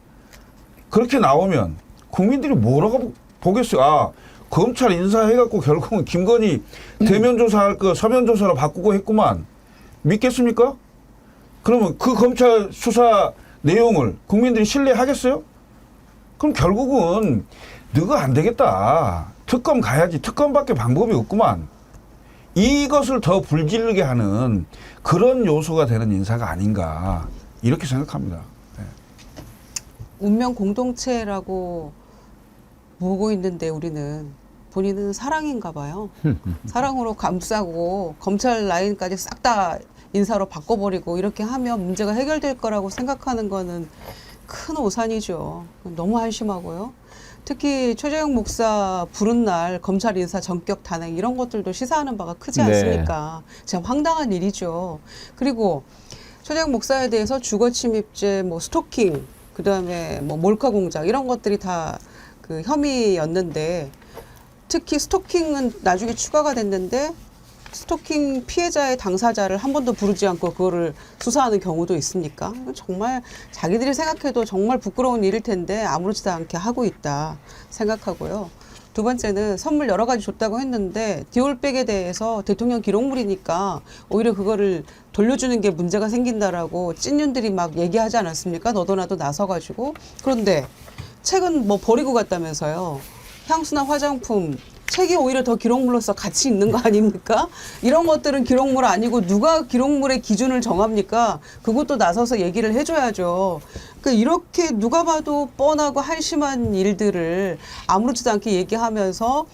Speaker 2: 그렇게 나오면 국민들이 뭐라고 보겠어요? 검찰 인사해갖고 결국은 김건희 대면 조사할 거 서면 조사로 바꾸고 했구만. 믿겠습니까? 그러면 그 검찰 수사 내용을 국민들이 신뢰하겠어요? 그럼 결국은 너가 안 되겠다. 특검 가야지. 특검밖에 방법이 없구만. 이것을 더 불질르게 하는 그런 요소가 되는 인사가 아닌가 이렇게 생각합니다. 네.
Speaker 4: 운명 공동체라고 보고 있는데 우리는 본인은 사랑인가 봐요. 사랑으로 감싸고 검찰 라인까지 싹 다 인사로 바꿔버리고 이렇게 하면 문제가 해결될 거라고 생각하는 거는 큰 오산이죠. 너무 한심하고요. 특히 최재형 목사 부른 날 검찰 인사 전격 단행 이런 것들도 시사하는 바가 크지 않습니까? 참 황당한 일이죠. 그리고 최재형 목사에 대해서 주거침입죄, 스토킹, 그다음에 몰카 공작 이런 것들이 다 그 혐의였는데, 특히 스토킹은 나중에 추가가 됐는데 스토킹 피해자의 당사자를 한 번도 부르지 않고 그거를 수사하는 경우도 있습니까? 정말 자기들이 생각해도 정말 부끄러운 일일 텐데 아무렇지도 않게 하고 있다 생각하고요. 두 번째는 선물 여러 가지 줬다고 했는데 디올백에 대해서 대통령 기록물이니까 오히려 그거를 돌려주는 게 문제가 생긴다라고 찐윤들이 막 얘기하지 않았습니까? 너도 나도 나서가지고. 그런데 책은 버리고 갔다면서요. 향수나 화장품, 책이 오히려 더 기록물로서 가치 있는 거 아닙니까? 이런 것들은 기록물 아니고 누가 기록물의 기준을 정합니까? 그것도 나서서 얘기를 해줘야죠. 그러니까 이렇게 누가 봐도 뻔하고 한심한 일들을 아무렇지도 않게 얘기하면서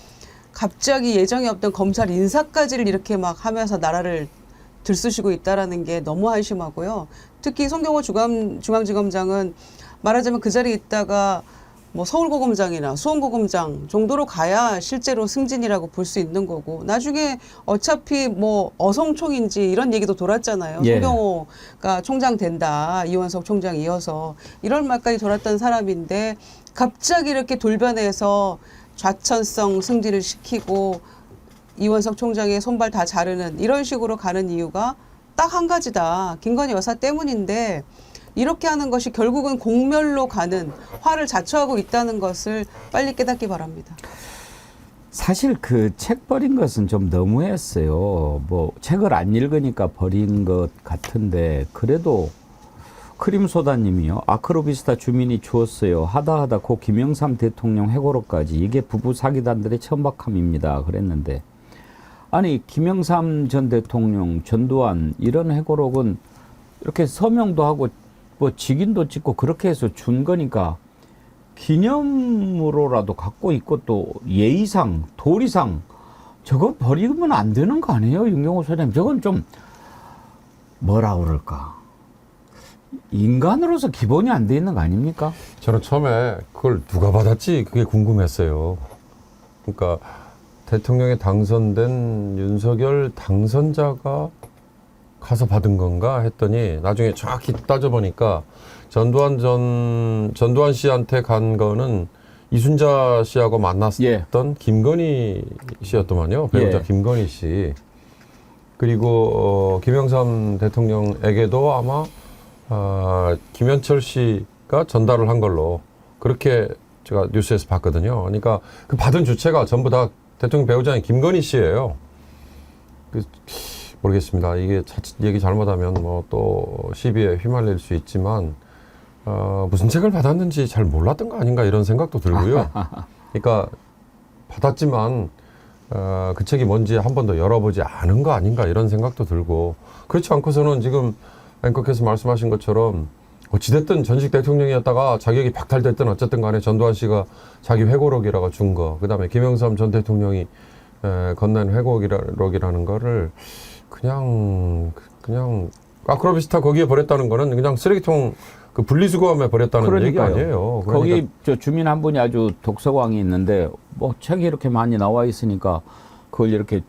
Speaker 4: 갑자기 예정이 없던 검찰 인사까지를 이렇게 막 하면서 나라를 들쑤시고 있다라는 게 너무 한심하고요. 특히 송경호 중앙지검장은 말하자면 그 자리에 있다가 서울고검장이나 수원고검장 정도로 가야 실제로 승진이라고 볼 수 있는 거고, 나중에 어차피 어성총인지 이런 얘기도 돌았잖아요. 송경호가 총장 된다, 이원석 총장 이어서 이런 말까지 돌았던 이원석 총장의 손발 다 자르는 이런 식으로 가는 이유가 딱 한 가지다. 김건희 여사 때문인데 이렇게 하는 것이 결국은 공멸로 가는 화를 자초하고 있다는 것을 빨리 깨닫기 바랍니다.
Speaker 1: 사실 그 책 버린 것은 좀 너무했어요. 뭐 책을 안 읽으니까 버린 것 같은데 그래도 크림소다님이요. 아크로비스타 주민이 주었어요. 하다하다 고 김영삼 대통령 회고록까지 이게 부부 사기단들의 천박함입니다. 그랬는데 아니 김영삼 전 대통령, 전두환 이런 회고록은 이렇게 서명도 하고 뭐 직인도 찍고 그렇게 해서 준 거니까 기념으로라도 갖고 있고 또 예의상, 도리상 저거 버리면 안 되는 거 아니에요? 윤경호 소장님. 저건 좀 뭐라 그럴까? 인간으로서 기본이 안 돼 있는 거 아닙니까?
Speaker 3: 저는 처음에 그걸 누가 받았지 그게 궁금했어요. 그러니까 대통령에 당선된 윤석열 당선자가 가서 받은 건가 했더니 나중에 정확히 따져보니까 전두환 씨한테 간 거는 이순자 씨하고 만났던 김건희 씨였더만요. 배우자 김건희 씨. 그리고 김영삼 대통령에게도 아마 김현철 씨가 전달을 한 걸로 그렇게 제가 뉴스에서 봤거든요. 그러니까 그 받은 주체가 전부 다 대통령 배우자인 김건희 씨예요. 모르겠습니다. 이게 얘기 잘못하면 뭐 또 시비에 휘말릴 수 있지만 무슨 책을 받았는지 잘 몰랐던 거 아닌가 이런 생각도 들고요. 그러니까 받았지만 그 책이 뭔지 한 번도 열어보지 않은 거 아닌가 이런 생각도 들고 그렇지 않고서는 지금 앵커께서 말씀하신 것처럼 어찌됐든 전직 대통령이었다가 자격이 박탈됐든 어쨌든 간에 전두환 씨가 자기 회고록이라고 준 거, 그 다음에 김영삼 전 대통령이 건넨 회고록이라는 거를 그냥 아크로비스타 거기에 버렸다는 거는 그냥 쓰레기통 그 분리수거함에 버렸다는
Speaker 1: 그러니까요.
Speaker 3: 얘기 아니에요.
Speaker 1: 거기 저 주민 한 분이 아주 독서광이 있는데 뭐 책이 이렇게 많이 나와 있으니까 그걸 이렇게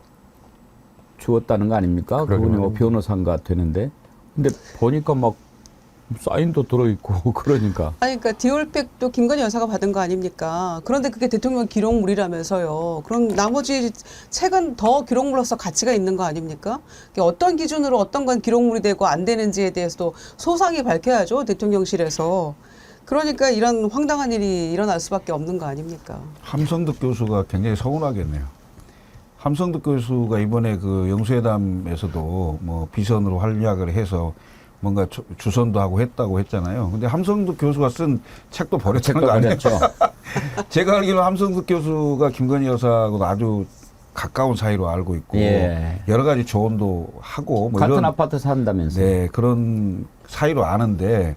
Speaker 1: 주었다는 거 아닙니까? 그분이 뭐 변호사인가 되는데 근데 보니까 막 사인도 들어있고 그러니까.
Speaker 4: 아니, 그러니까 디올백도 김건희 여사가 받은 거 아닙니까? 그런데 그게 대통령 기록물이라면서요. 그럼 나머지 책은 더 기록물로서 가치가 있는 거 아닙니까? 어떤 기준으로 어떤 건 기록물이 되고 안 되는지에 대해서도 소상히 밝혀야죠. 대통령실에서. 그러니까 이런 황당한 일이 일어날 수밖에 없는 거 아닙니까?
Speaker 2: 함성득 교수가 굉장히 서운하겠네요. 함성득 교수가 이번에 그 영수회담에서도 뭐 비선으로 활약을 해서 뭔가 주선도 하고 했다고 했잖아요. 근데 함성득 교수가 쓴 책도 버렸다는 거 아니에요? 제가 알기로 함성득 교수가 김건희 여사하고도 아주 가까운 사이로 알고 있고 여러 가지 조언도 하고 뭐
Speaker 1: 같은
Speaker 2: 이런
Speaker 1: 아파트 산다면서요?
Speaker 2: 네, 그런 사이로 아는데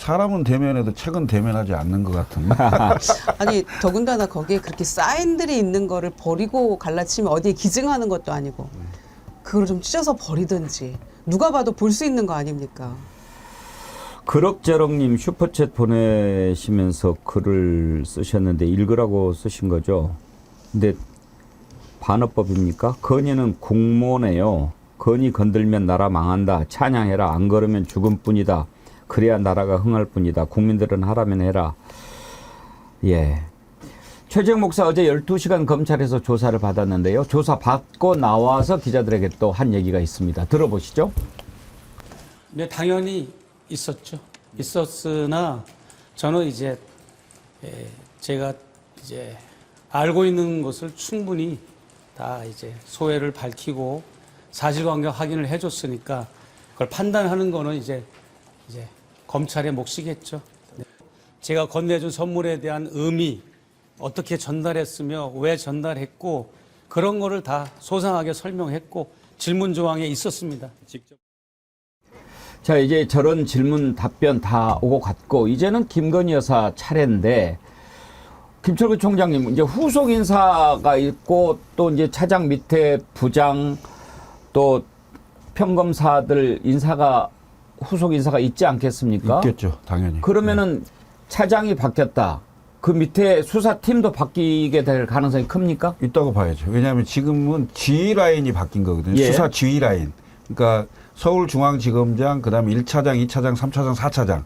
Speaker 2: 사람은 대면해도 책은 대면하지 않는 것 같은.
Speaker 4: 아니, 더군다나 거기에 그렇게 사인들이 있는 거를 버리고 갈라치면 어디에 기증하는 것도 아니고 그걸 좀 찢어서 버리든지 누가 봐도 볼 수 있는 거 아닙니까?
Speaker 1: 그럭저럭님 슈퍼챗 보내시면서 글을 쓰셨는데 읽으라고 쓰신 거죠. 근데 반어법입니까? 건의는 공모네요. 건의 건들면 나라 망한다. 찬양해라. 안 걸으면 죽을 뿐이다. 그래야 나라가 흥할 뿐이다. 국민들은 하라면 해라. 예. 최재형 목사 어제 12시간 검찰에서 조사를 받았는데요. 조사 받고 나와서 기자들에게 또 한 얘기가 있습니다. 들어보시죠.
Speaker 9: 네, 당연히 있었죠. 있었으나 저는 이제 제가 이제 알고 있는 것을 충분히 다 이제 소회를 밝히고 사실관계 확인을 해줬으니까 그걸 판단하는 거는 이제 검찰의 몫이겠죠. 제가 건네준 선물에 대한 의미, 어떻게 전달했으며 왜 전달했고 그런 거를 다 소상하게 설명했고 질문 조항에 있었습니다. 직접.
Speaker 1: 자, 이제 저런 질문 답변 다 오고 갔고 이제는 김건희 여사 차례인데 김철구 총장님 이제 후속 인사가 있고 또 이제 차장 밑에 부장 또 평검사들 인사가 후속 인사가 있지 않겠습니까?
Speaker 2: 있겠죠, 당연히.
Speaker 1: 그러면은 차장이 바뀌었다. 그 밑에 수사팀도 바뀌게 될 가능성이 큽니까?
Speaker 2: 있다고 봐야죠. 왜냐하면 지금은 지휘 라인이 바뀐 거거든요.
Speaker 1: 예.
Speaker 2: 수사 지휘 라인. 그러니까 서울중앙지검장, 그다음에 1차장, 2차장, 3차장, 4차장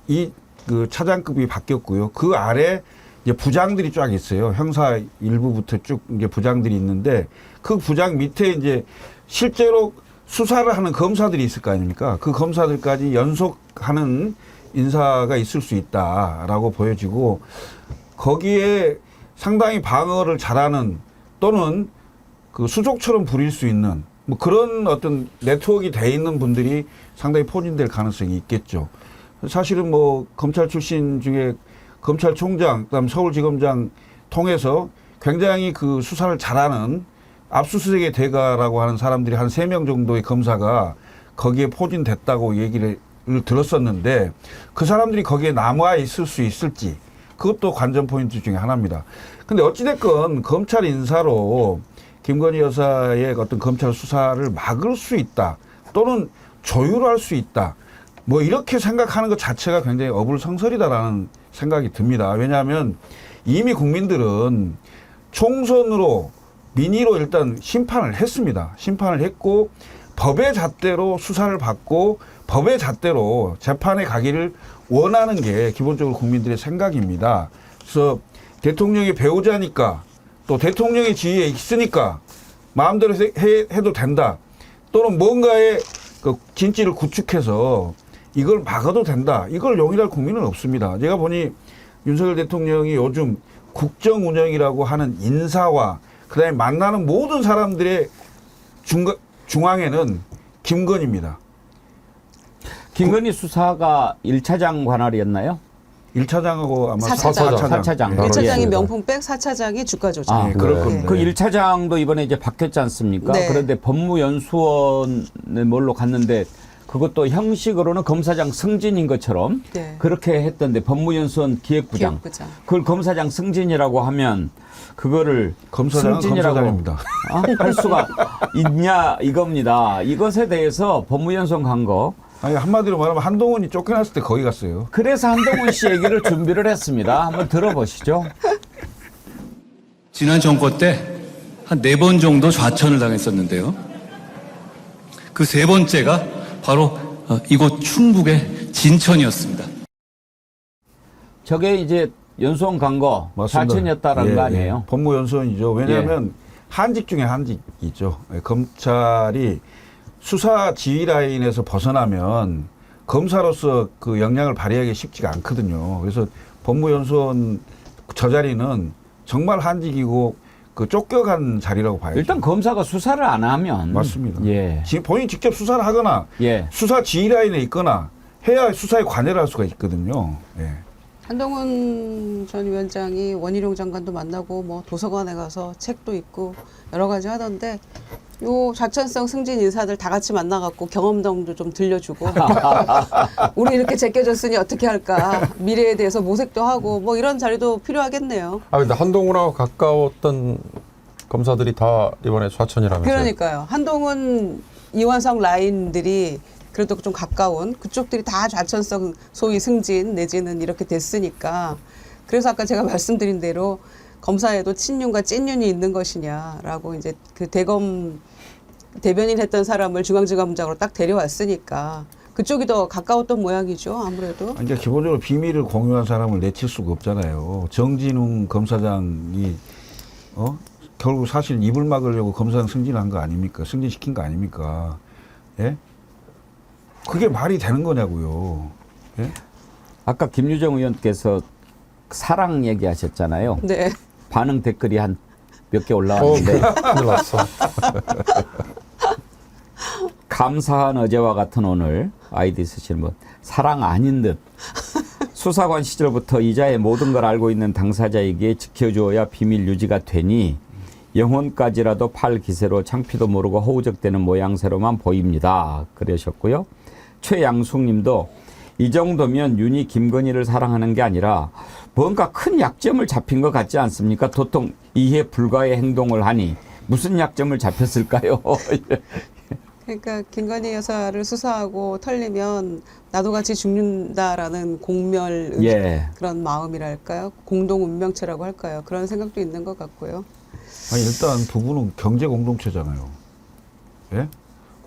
Speaker 2: 이 그 차장급이 바뀌었고요. 그 아래 이제 부장들이 쫙 있어요. 형사 일부부터 쭉 이제 부장들이 있는데 그 부장 밑에 이제 실제로 수사를 하는 검사들이 있을 거 아닙니까? 그 검사들까지 연속하는 인사가 있을 수 있다라고 보여지고 거기에 상당히 방어를 잘하는 또는 그 수족처럼 부릴 수 있는 뭐 그런 어떤 네트워크가 돼 있는 분들이 상당히 포진될 가능성이 있겠죠. 사실은 뭐 검찰 출신 중에 검찰총장, 그다음 서울지검장 통해서 굉장히 그 수사를 잘하는 압수수색의 대가라고 하는 사람들이 한 3명 정도의 검사가 거기에 포진됐다고 얘기를 들었었는데 그 사람들이 거기에 남아 있을 수 있을지 그것도 관전 포인트 중에 하나입니다. 근데 어찌됐건 검찰 인사로 김건희 여사의 어떤 검찰 수사를 막을 수 있다 또는 조율할 수 있다 뭐 이렇게 생각하는 것 자체가 굉장히 어불성설이다라는 생각이 듭니다. 왜냐하면 이미 국민들은 총선으로 민의로 일단 심판을 했습니다. 심판을 했고 법의 잣대로 수사를 받고 법의 잣대로 재판에 가기를 원하는 게 기본적으로 국민들의 생각입니다. 그래서 대통령의 배우자니까 또 대통령의 지위에 있으니까 마음대로 해도 된다. 또는 뭔가의 그 진실을 구축해서 이걸 막아도 된다. 이걸 용인할 국민은 없습니다. 제가 보니 윤석열 대통령이 요즘 국정 운영이라고 하는 인사와 그다음에 만나는 모든 사람들의 중앙에는 김건희입니다.
Speaker 1: 김건희 수사가 1차장 관할이었나요?
Speaker 2: 1차장하고 아마
Speaker 4: 4차장.
Speaker 1: 4차장.
Speaker 4: 1차장이 명품백, 4차장이 주가 조작.
Speaker 1: 아,
Speaker 2: 네, 그럴
Speaker 4: 네.
Speaker 2: 겁니다.
Speaker 1: 그 1차장도 이번에 이제 바뀌었지 않습니까?
Speaker 4: 네.
Speaker 1: 그런데 법무연수원을 뭘로 갔는데 그것도 형식으로는 검사장 승진인 것처럼
Speaker 4: 네.
Speaker 1: 그렇게 했던데 법무연수원 기획부장.
Speaker 4: 기획부장.
Speaker 1: 그걸 검사장 승진이라고 하면 그거를
Speaker 2: 검사장은
Speaker 1: 승진이라고
Speaker 2: 검사장입니다.
Speaker 1: 할 수가 있냐 이겁니다. 이것에 대해서 법무연수원 간 거.
Speaker 2: 아니 한마디로 말하면 한동훈이 쫓겨났을 때 거기 갔어요.
Speaker 1: 그래서 한동훈 씨 얘기를 준비를 했습니다. 한번 들어보시죠.
Speaker 12: 지난 정권 때 한 4번 정도 좌천을 당했었는데요. 그 3번째가 바로 이곳 충북의 진천이었습니다.
Speaker 1: 저게 이제 연수원 간 거 좌천이었다라는 거 아니에요?
Speaker 2: 법무연수원이죠. 왜냐하면 한직 중에 한직이죠. 검찰이 수사 지휘 라인에서 벗어나면 검사로서 그 역량을 발휘하기 쉽지가 않거든요. 그래서 법무연수원 저 자리는 정말 한직이고 그 쫓겨간 자리라고 봐야죠.
Speaker 1: 일단 검사가 수사를 안 하면
Speaker 2: 맞습니다.
Speaker 1: 예.
Speaker 2: 본인이 직접 수사를 하거나
Speaker 1: 예.
Speaker 2: 수사 지휘 라인에 있거나 해야 수사에 관여를 할 수가 있거든요. 예.
Speaker 4: 한동훈 전 위원장이 원희룡 장관도 만나고 뭐 도서관에 가서 책도 읽고 여러 가지 하던데 요 좌천성 승진 인사들 다 같이 만나갖고 경험담도 좀 들려주고 우리 이렇게 제껴졌으니 어떻게 할까 미래에 대해서 모색도 하고 뭐 이런 자리도 필요하겠네요.
Speaker 3: 아 근데 한동훈하고 가까웠던 검사들이 다 이번에 좌천이라면서요?
Speaker 4: 그러니까요. 한동훈 이완성 라인들이 그래도 좀 가까운 그쪽들이 다 좌천성 소위 승진 내지는 이렇게 됐으니까 그래서 아까 제가 말씀드린 대로 검사에도 친윤과 찐윤이 있는 것이냐라고 이제 그 대검 대변인 했던 사람을 중앙지검장으로 딱 데려왔으니까 그쪽이 더 가까웠던 모양이죠. 아무래도.
Speaker 2: 그러니까 기본적으로 비밀을 공유한 사람을 내칠 수가 없잖아요. 정진웅 검사장이 결국 사실 입을 막으려고 검사장 승진한 거 아닙니까? 승진시킨 거 아닙니까? 예? 그게 말이 되는 거냐고요. 예?
Speaker 1: 아까 김유정 의원께서 사랑 얘기하셨잖아요.
Speaker 4: 네.
Speaker 1: 반응 댓글이 한 몇 개 올라왔는데
Speaker 3: 큰일 났어.
Speaker 1: 감사한 어제와 같은 오늘 아이디 쓰시는 분 사랑 아닌 듯 수사관 시절부터 이자의 모든 걸 알고 있는 당사자에게 지켜주어야 비밀 유지가 되니 영혼까지라도 팔 기세로 창피도 모르고 허우적대는 모양새로만 보입니다. 그러셨고요. 최양숙님도 이 정도면 윤이 김건희를 사랑하는 게 아니라 뭔가 큰 약점을 잡힌 것 같지 않습니까? 도통 이해 불가의 행동을 하니 무슨 약점을 잡혔을까요?
Speaker 4: 그러니까 김건희 여사를 수사하고 털리면 나도 같이 죽는다라는 공멸
Speaker 1: 예.
Speaker 4: 그런 마음이랄까요? 공동 운명체라고 할까요? 그런 생각도 있는 것 같고요.
Speaker 2: 아니 일단 부부는 경제 공동체잖아요. 예?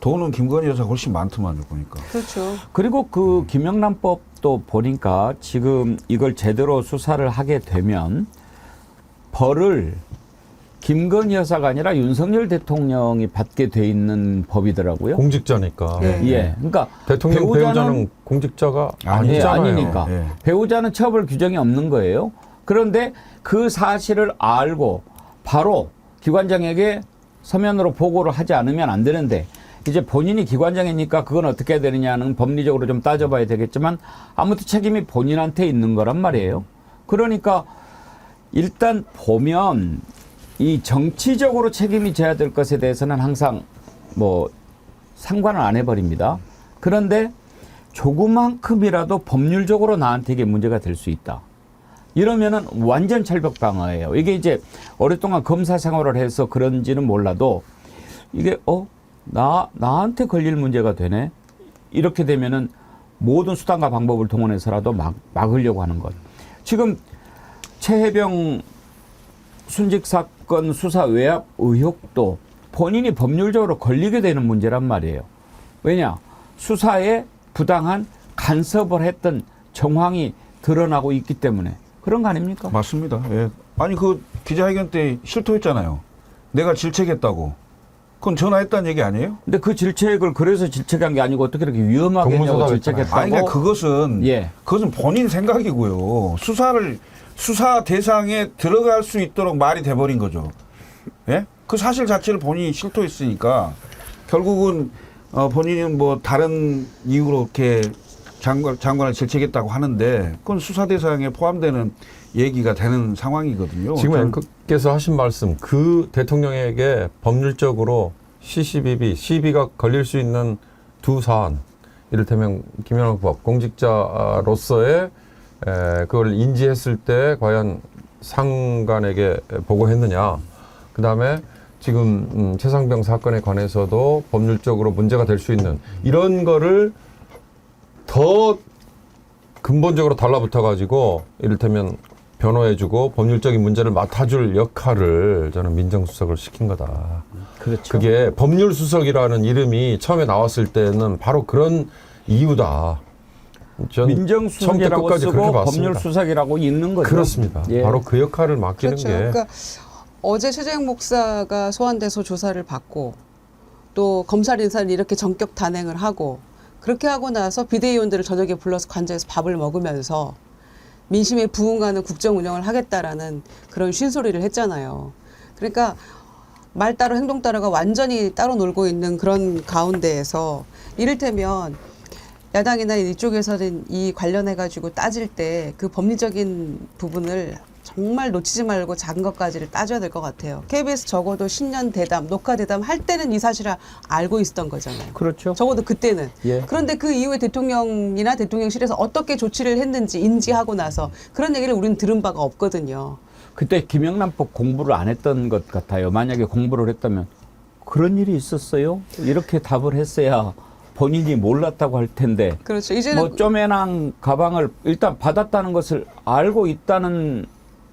Speaker 2: 돈은 김건희 여사가 훨씬 많더만요, 보니까.
Speaker 4: 그렇죠.
Speaker 1: 그리고 그 김영란법도 보니까 지금 이걸 제대로 수사를 하게 되면 벌을 김건희 여사가 아니라 윤석열 대통령이 받게 돼 있는 법이더라고요.
Speaker 3: 공직자니까.
Speaker 1: 예. 그러니까
Speaker 3: 대통령 배우자는 공직자가 아니잖아요.
Speaker 1: 아니니까.
Speaker 2: 예.
Speaker 1: 배우자는 처벌 규정이 없는 거예요. 그런데 그 사실을 알고 바로 기관장에게 서면으로 보고를 하지 않으면 안 되는데 이제 본인이 기관장이니까 그건 어떻게 해야 되느냐는 법리적으로 좀 따져봐야 되겠지만 아무튼 책임이 본인한테 있는 거란 말이에요. 그러니까 일단 보면 이 정치적으로 책임이 져야 될 것에 대해서는 항상 뭐 상관을 안 해버립니다. 그런데 조그만큼이라도 법률적으로 나한테 이게 문제가 될 수 있다. 이러면은 완전 철벽 방어예요. 이게 이제 오랫동안 검사 생활을 해서 그런지는 몰라도 이게 나한테 걸릴 문제가 되네. 이렇게 되면은 모든 수단과 방법을 동원해서라도 막으려고 하는 것. 지금 최혜병 순직 사건 수사 외압 의혹도 본인이 법률적으로 걸리게 되는 문제란 말이에요. 왜냐? 수사에 부당한 간섭을 했던 정황이 드러나고 있기 때문에 그런 거 아닙니까?
Speaker 2: 맞습니다. 예. 아니 그 기자회견 때 실토했잖아요. 내가 질책했다고. 그건 전화했다는 얘기 아니에요?
Speaker 1: 근데 그 질책을 그래서 질책한 게 아니고 어떻게 이렇게 위험하게 했냐고 질책했다고?
Speaker 2: 아니 그러니까 그것은 본인 생각이고요. 수사 대상에 들어갈 수 있도록 말이 돼버린 거죠. 예? 그 사실 자체를 본인이 실토했으니까 결국은 본인은 뭐 다른 이유로 이렇게 장관을 질책했다고 하는데 그건 수사 대상에 포함되는 얘기가 되는 상황이거든요.
Speaker 3: 지금 앵커께서 하신 말씀, 그 대통령에게 법률적으로 시비가 걸릴 수 있는 두 사안, 이를테면 김영란법, 공직자로서의 그걸 인지했을 때 과연 상관에게 보고했느냐. 그다음에 지금 최상병 사건에 관해서도 법률적으로 문제가 될 수 있는 이런 거를 더 근본적으로 달라붙어 가지고 이를테면 변호해주고 법률적인 문제를 맡아줄 역할을 저는 민정수석을 시킨 거다.
Speaker 1: 그렇죠.
Speaker 3: 그게 법률수석이라는 이름이 처음에 나왔을 때는 바로 그런 이유다.
Speaker 1: 민정수석이라고 쓰고 법률수석이라고 있는 거죠.
Speaker 3: 그렇습니다.
Speaker 1: 예.
Speaker 3: 바로 그 역할을 맡기는
Speaker 4: 그렇죠.
Speaker 3: 게.
Speaker 4: 그러니까 어제 최재형 목사가 소환돼서 조사를 받고 또 검찰 인사를 이렇게 전격 단행을 하고 그렇게 하고 나서 비대위원들을 저녁에 불러서 관저에서 밥을 먹으면서 민심에 부응하는 국정 운영을 하겠다라는 그런 쉰소리를 했잖아요. 그러니까 말 따로 행동 따로가 완전히 따로 놀고 있는 그런 가운데에서 이를테면 야당이나 이쪽에서는 이 관련해가지고 따질 때 그 법리적인 부분을 정말 놓치지 말고 작은 것까지를 따져야 될 것 같아요. KBS 적어도 신년 대담, 녹화 대담 할 때는 이 사실을 알고 있었던 거잖아요.
Speaker 1: 그렇죠.
Speaker 4: 적어도 그때는.
Speaker 1: 예.
Speaker 4: 그런데 그 이후에 대통령이나 대통령실에서 어떻게 조치를 했는지 인지하고 나서 그런 얘기를 우리는 들은 바가 없거든요.
Speaker 1: 그때 김영란법 공부를 안 했던 것 같아요. 만약에 공부를 했다면 그런 일이 있었어요? 이렇게 답을 했어야 본인이 몰랐다고 할 텐데.
Speaker 4: 그렇죠. 이제는
Speaker 1: 뭐 쪼매난 가방을 일단 받았다는 것을 알고 있다는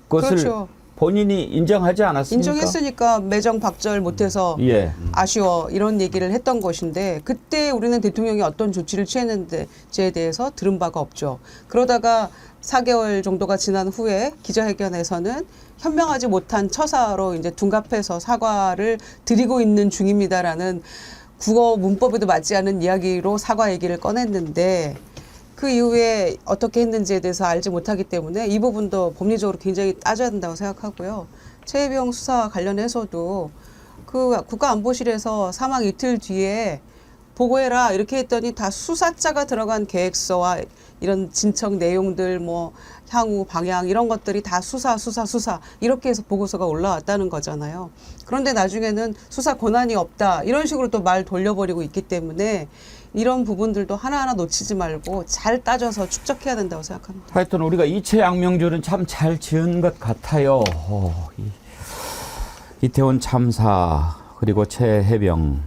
Speaker 1: 것을
Speaker 4: 그렇죠.
Speaker 1: 본인이 인정하지 않았습니까?
Speaker 4: 인정했으니까 매정 박절 못해서
Speaker 1: 예.
Speaker 4: 아쉬워 이런 얘기를 했던 것인데 그때 우리는 대통령이 어떤 조치를 취했는지에 대해서 들은 바가 없죠. 그러다가 4개월 정도가 지난 후에 기자회견에서는 현명하지 못한 처사로 이제 둔갑해서 사과를 드리고 있는 중입니다라는 국어 문법에도 맞지 않은 이야기로 사과 얘기를 꺼냈는데 그 이후에 어떻게 했는지에 대해서 알지 못하기 때문에 이 부분도 법리적으로 굉장히 따져야 된다고 생각하고요. 최혜병 수사 관련해서도 그 국가안보실에서 사망 이틀 뒤에 보고해라 이렇게 했더니 다 수사자가 들어간 계획서와 이런 진척 내용들 뭐 향후 방향 이런 것들이 다 수사 이렇게 해서 보고서가 올라왔다는 거잖아요. 그런데 나중에는 수사 권한이 없다 이런 식으로 또 말 돌려버리고 있기 때문에 이런 부분들도 하나하나 놓치지 말고 잘 따져서 축적해야 된다고 생각합니다.
Speaker 1: 하여튼 우리가 이채양명주는 참 잘 지은 것 같아요. 이태원 참사 그리고 최혜병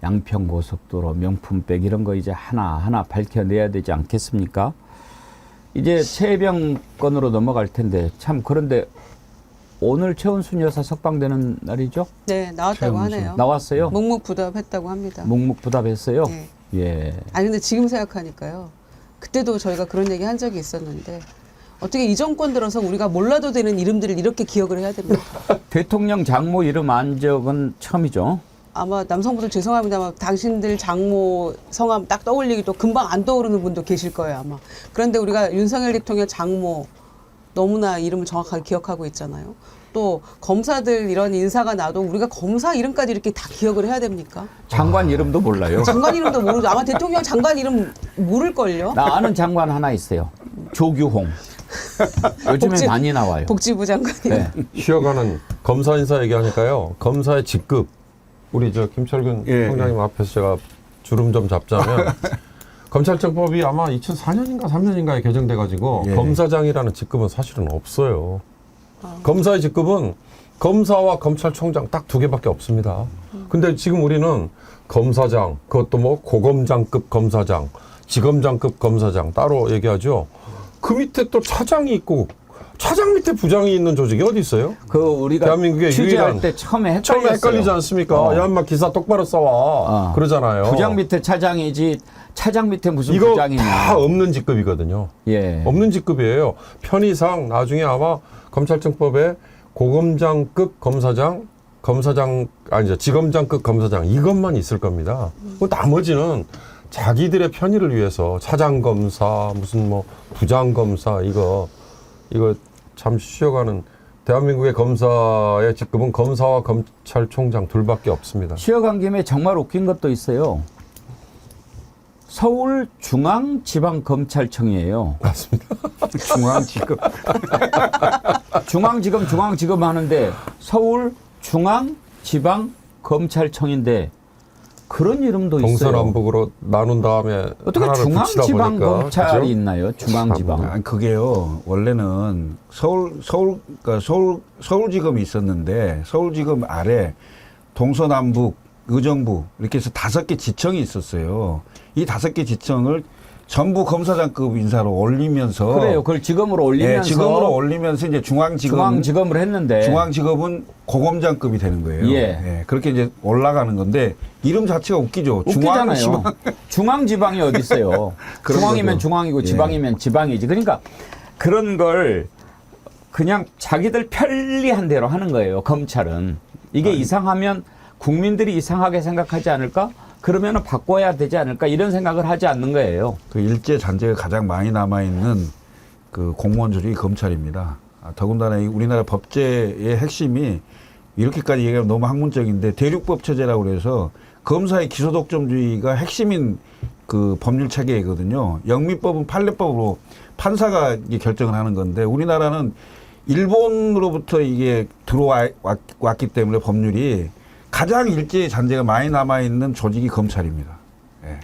Speaker 1: 양평고속도로 명품백 이런 거 이제 하나하나 밝혀내야 되지 않겠습니까? 이제 최혜병 건으로 넘어갈 텐데 참 그런데 오늘 최은순 여사 석방되는 날이죠?
Speaker 4: 네, 나왔다고
Speaker 2: 최은순.
Speaker 4: 하네요.
Speaker 1: 나왔어요?
Speaker 4: 묵묵부답했다고 합니다.
Speaker 1: 묵묵부답했어요?
Speaker 4: 네.
Speaker 1: 예.
Speaker 4: 아니 근데 지금 생각하니까요. 그때도 저희가 그런 얘기 한 적이 있었는데 어떻게 이 정권 들어서 우리가 몰라도 되는 이름들을 이렇게 기억을 해야 됩니까?
Speaker 1: 대통령 장모 이름 안 적은 처음이죠.
Speaker 4: 아마 남성분들 죄송합니다만 당신들 장모 성함 딱 떠올리기도 금방 안 떠오르는 분도 계실 거예요 아마. 그런데 우리가 윤석열 대통령 장모 너무나 이름을 정확하게 기억하고 있잖아요. 또 검사들 이런 인사가 나도 우리가 검사 이름까지 이렇게 다 기억을 해야 됩니까?
Speaker 1: 장관 이름도 몰라요.
Speaker 4: 장관 이름도 모르죠. 아마 대통령 장관 이름 모를걸요?
Speaker 1: 나 아는 장관 하나 있어요. 조규홍. 요즘에 많이 나와요.
Speaker 4: 복지부 장관이요.
Speaker 1: 네.
Speaker 3: 쉬어가는 검사 인사 얘기하니까요. 검사의 직급 우리 저 김철근
Speaker 2: 예,
Speaker 3: 총장님 앞에서 제가 주름 좀 잡자면 검찰청법이 아마 2004년인가 3년인가에 개정돼 가지고
Speaker 2: 예.
Speaker 3: 검사장이라는 직급은 사실은 없어요. 검사의 직급은 검사와 검찰총장 딱 두 개밖에 없습니다. 근데 지금 우리는 검사장, 그것도 뭐 고검장급 검사장, 지검장급 검사장 따로 얘기하죠. 그 밑에 또 차장이 있고 차장 밑에 부장이 있는 조직이 어디 있어요?
Speaker 1: 그 우리가
Speaker 3: 대한민국의
Speaker 1: 취재할
Speaker 3: 유일한
Speaker 1: 때 처음에
Speaker 3: 처음에
Speaker 1: 헷갈렸어요.
Speaker 3: 헷갈리지 않습니까? 야, 인마 기사 똑바로 써와. 그러잖아요.
Speaker 1: 부장 밑에 차장이지 차장 밑에 무슨
Speaker 3: 이거
Speaker 1: 부장이냐.
Speaker 3: 다 없는 직급이거든요.
Speaker 1: 예.
Speaker 3: 없는 직급이에요. 편의상 나중에 아마 검찰청법에 고검장급 검사장, 아니죠. 지검장급 검사장 이것만 있을 겁니다. 그 나머지는 자기들의 편의를 위해서 차장 검사, 무슨 뭐 부장 검사 이거 참 쉬어가는 대한민국의 검사의 직급은 검사와 검찰총장 둘밖에 없습니다.
Speaker 1: 쉬어간 김에 정말 웃긴 것도 있어요. 서울중앙지방검찰청이에요.
Speaker 3: 맞습니다.
Speaker 2: 중앙지급.
Speaker 1: 중앙지검 하는데 서울중앙지방검찰청인데 그런 이름도 있어요.
Speaker 3: 동서남북으로 나눈 다음에
Speaker 1: 어떻게
Speaker 3: 하나를 붙이다 보니까
Speaker 1: 중앙지방검찰이
Speaker 3: 그죠?
Speaker 1: 있나요? 중앙지방.
Speaker 2: 아니, 그게요. 원래는 그러니까 서울지검이 있었는데 서울지검 아래 동서남북 의정부 이렇게 해서 5개 지청이 있었어요. 이 5개 지청을 전부 검사장급 인사로 올리면서
Speaker 1: 그래요. 그걸 지검으로 올리면서
Speaker 2: 예, 지검으로 올리면서 이제
Speaker 1: 중앙지검을 했는데
Speaker 2: 중앙지검은 고검장급이 되는 거예요.
Speaker 1: 예.
Speaker 2: 예, 그렇게 이제 올라가는 건데 이름 자체가 웃기죠.
Speaker 1: 웃기잖아요. 중앙지방이 어디 있어요?
Speaker 2: 그런
Speaker 1: 중앙이면
Speaker 2: 거죠.
Speaker 1: 중앙이고
Speaker 2: 예.
Speaker 1: 지방이면 지방이지. 그러니까 그런 걸 그냥 자기들 편리한 대로 하는 거예요. 검찰은. 이게 이상하면 국민들이 이상하게 생각하지 않을까? 그러면 바꿔야 되지 않을까? 이런 생각을 하지 않는 거예요.
Speaker 2: 그 일제 잔재가 가장 많이 남아있는 그 공무원 조직이 검찰입니다. 더군다나 우리나라 법제의 핵심이 이렇게까지 얘기하면 너무 학문적인데 대륙법 체제라고 그래서 검사의 기소독점주의가 핵심인 그 법률 체계이거든요. 영미법은 판례법으로 판사가 이게 결정을 하는 건데 우리나라는 일본으로부터 이게 들어왔기 때문에 법률이 가장 일제 잔재가 많이 남아있는 조직이 검찰입니다. 예.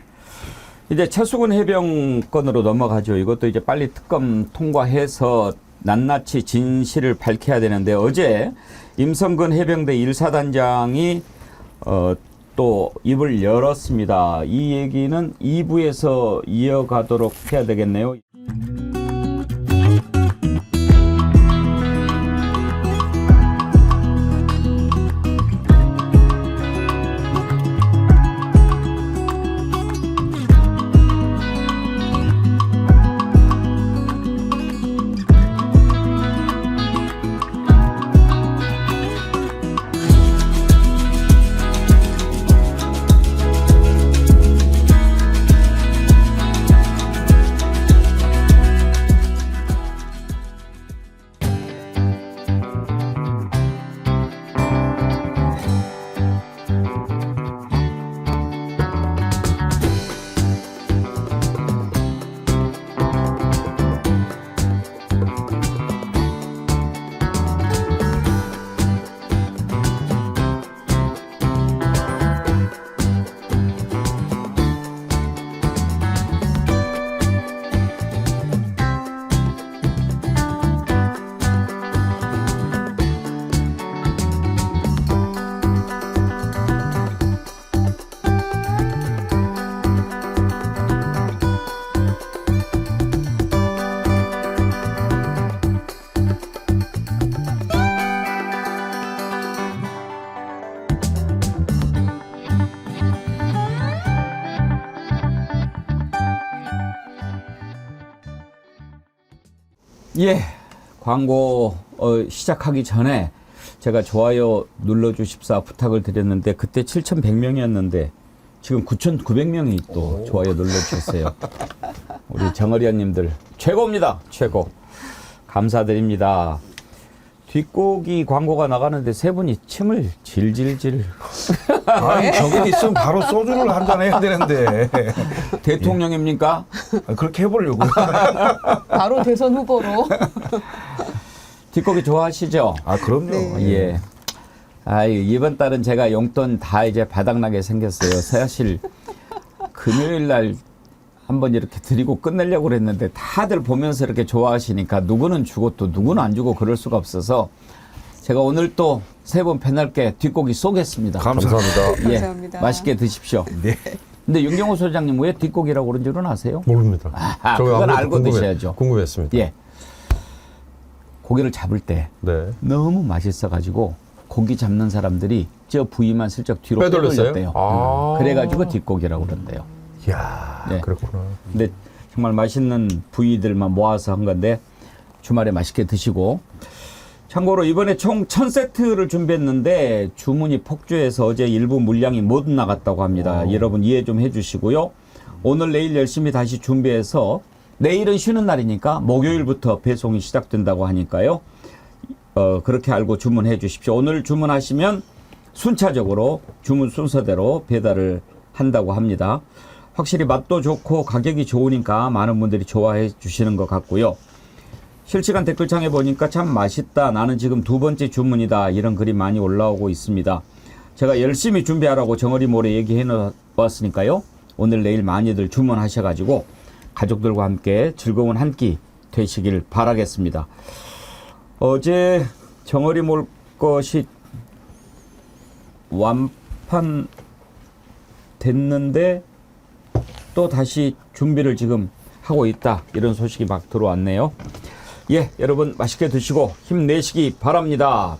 Speaker 1: 이제 최수근 해병 건으로 넘어가죠. 이것도 이제 빨리 특검 통과해서 낱낱이 진실을 밝혀야 되는데 어제 임성근 해병대 1사단장이 또 입을 열었습니다. 이 얘기는 2부에서 이어가도록 해야 되겠네요. 예, 광고 시작하기 전에 제가 좋아요 눌러주십사 부탁을 드렸는데 그때 7,100명이었는데 지금 9,900명이 또 좋아요 눌러주셨어요. 우리 정어리언님들 최고입니다. 최고. 감사드립니다. 뒷고기 광고가 나가는데 세 분이 침을 질질질.
Speaker 2: 아니 저게 있으면 바로 소주를 한 잔 해야 되는데.
Speaker 1: 대통령입니까?
Speaker 2: 그렇게 해보려고요.
Speaker 4: 바로 대선 후보로.
Speaker 1: 뒷고기 좋아하시죠?
Speaker 2: 아 그럼요.
Speaker 1: 예. 아, 이번 달은 제가 용돈 다 이제 바닥나게 생겼어요. 사실 금요일 날 한번 이렇게 드리고 끝내려고 그랬는데 다들 보면서 이렇게 좋아하시니까 누구는 주고 또 누구는 안 주고 그럴 수가 없어서 제가 오늘 또 세 분 패널께 뒷고기 쏘겠습니다.
Speaker 3: 감사합니다.
Speaker 1: 예,
Speaker 4: 감사합니다.
Speaker 1: 맛있게 드십시오.
Speaker 2: 네.
Speaker 1: 근데 윤경호 소장님 왜 뒷고기라고 그런 줄은 아세요?
Speaker 3: 모릅니다.
Speaker 1: 그건 알고 드셔야죠.
Speaker 3: 궁금했습니다.
Speaker 1: 예. 고기를 잡을 때
Speaker 3: 네.
Speaker 1: 너무 맛있어가지고 고기 잡는 사람들이 저 부위만 슬쩍 뒤로
Speaker 3: 빼돌렸어요?
Speaker 1: 빼돌렸대요.
Speaker 3: 아.
Speaker 1: 그래가지고 뒷고기라고 그런대요.
Speaker 3: 이야,
Speaker 1: 네.
Speaker 3: 그렇구나.
Speaker 1: 근데 정말 맛있는 부위들만 모아서 한 건데 주말에 맛있게 드시고. 참고로 이번에 총 1,000세트를 준비했는데 주문이 폭주해서 어제 일부 물량이 못 나갔다고 합니다. 여러분 이해 좀 해주시고요. 오늘 내일 열심히 다시 준비해서 내일은 쉬는 날이니까 목요일부터 배송이 시작된다고 하니까요. 그렇게 알고 주문해 주십시오. 오늘 주문하시면 순차적으로 주문 순서대로 배달을 한다고 합니다. 확실히 맛도 좋고 가격이 좋으니까 많은 분들이 좋아해 주시는 것 같고요. 실시간 댓글창에 보니까 참 맛있다. 나는 지금 2번째 주문이다. 이런 글이 많이 올라오고 있습니다. 제가 열심히 준비하라고 정어리모래 얘기해 놓았으니까요. 오늘 내일 많이들 주문하셔가지고 가족들과 함께 즐거운 한 끼 되시길 바라겠습니다. 어제 정어리몰 것이 완판됐는데 또 다시 준비를 지금 하고 있다. 이런 소식이 막 들어왔네요. 예, 여러분 맛있게 드시고 힘내시기 바랍니다.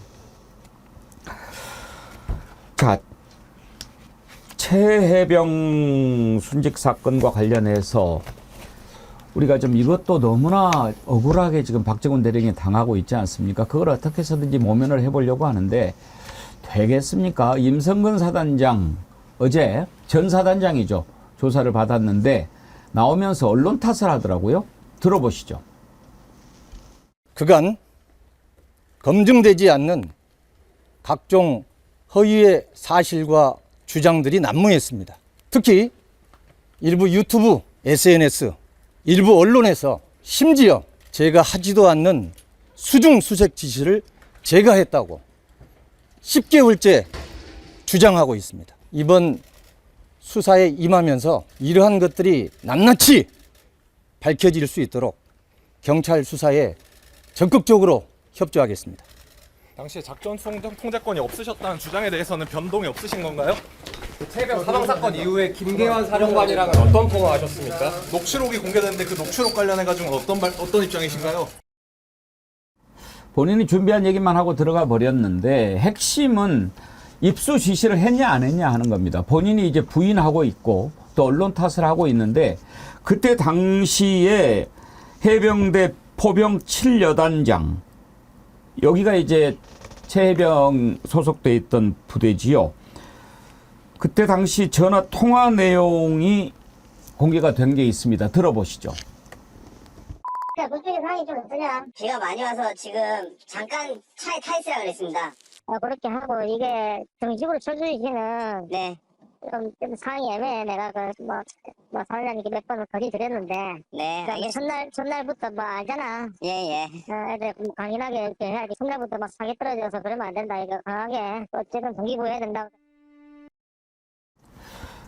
Speaker 1: 자, 최혜병 순직 사건과 관련해서 우리가 좀 이것도 너무나 억울하게 지금 박정훈 대령이 당하고 있지 않습니까? 그걸 어떻게 해서든지 모면을 해보려고 하는데 되겠습니까? 임성근 사단장, 어제 전 사단장이죠. 조사를 받았는데 나오면서 언론 탓을 하더라고요. 들어보시죠.
Speaker 13: 그간 검증되지 않는 각종 허위의 사실과 주장들이 난무했습니다. 특히 일부 유튜브, SNS, 일부 언론에서 심지어 제가 하지도 않는 수중수색 지시를 제가 했다고 10개월째 주장하고 있습니다. 이번 수사에 임하면서 이러한 것들이 낱낱이 밝혀질 수 있도록 경찰 수사에 적극적으로 협조하겠습니다.
Speaker 14: 당시에 작전 통제권이 없으셨다는 주장에 대해서는 변동이 없으신 건가요?
Speaker 5: 최혜병 사망 사건 이후에 김계환 사령관이랑은 어떤 통화하셨습니까?
Speaker 14: 녹취록이 공개됐는데 그 녹취록 관련해 가지고 어떤 입장이신가요?
Speaker 1: 본인이 준비한 얘기만 하고 들어가 버렸는데 핵심은 입수 지시를 했냐 안 했냐 하는 겁니다. 본인이 이제 부인하고 있고 또 언론 탓을 하고 있는데 그때 당시에 해병대 포병 7여단장 여기가 이제 최혜병 소속돼 있던 부대지요. 그때 당시 전화 통화 내용이 공개가 된 게 있습니다. 들어보시죠.
Speaker 15: 물적인 상황이 좀 어떠냐? 비가 많이 와서 지금 잠깐 차에 타 있으라 그랬습니다. 그렇게 하고 이게 정식으로 쳐주시기는 네. 좀 상황이 애매해. 내가 사장님께 몇 번을 거리드렸는데 네. 첫날부터 알잖아. 예예. 애들 강인하게 이렇게 해야지. 첫날부터 사기 떨어져서 그러면 안 된다. 이거 강하게 어쨌든 동기부여해야 된다.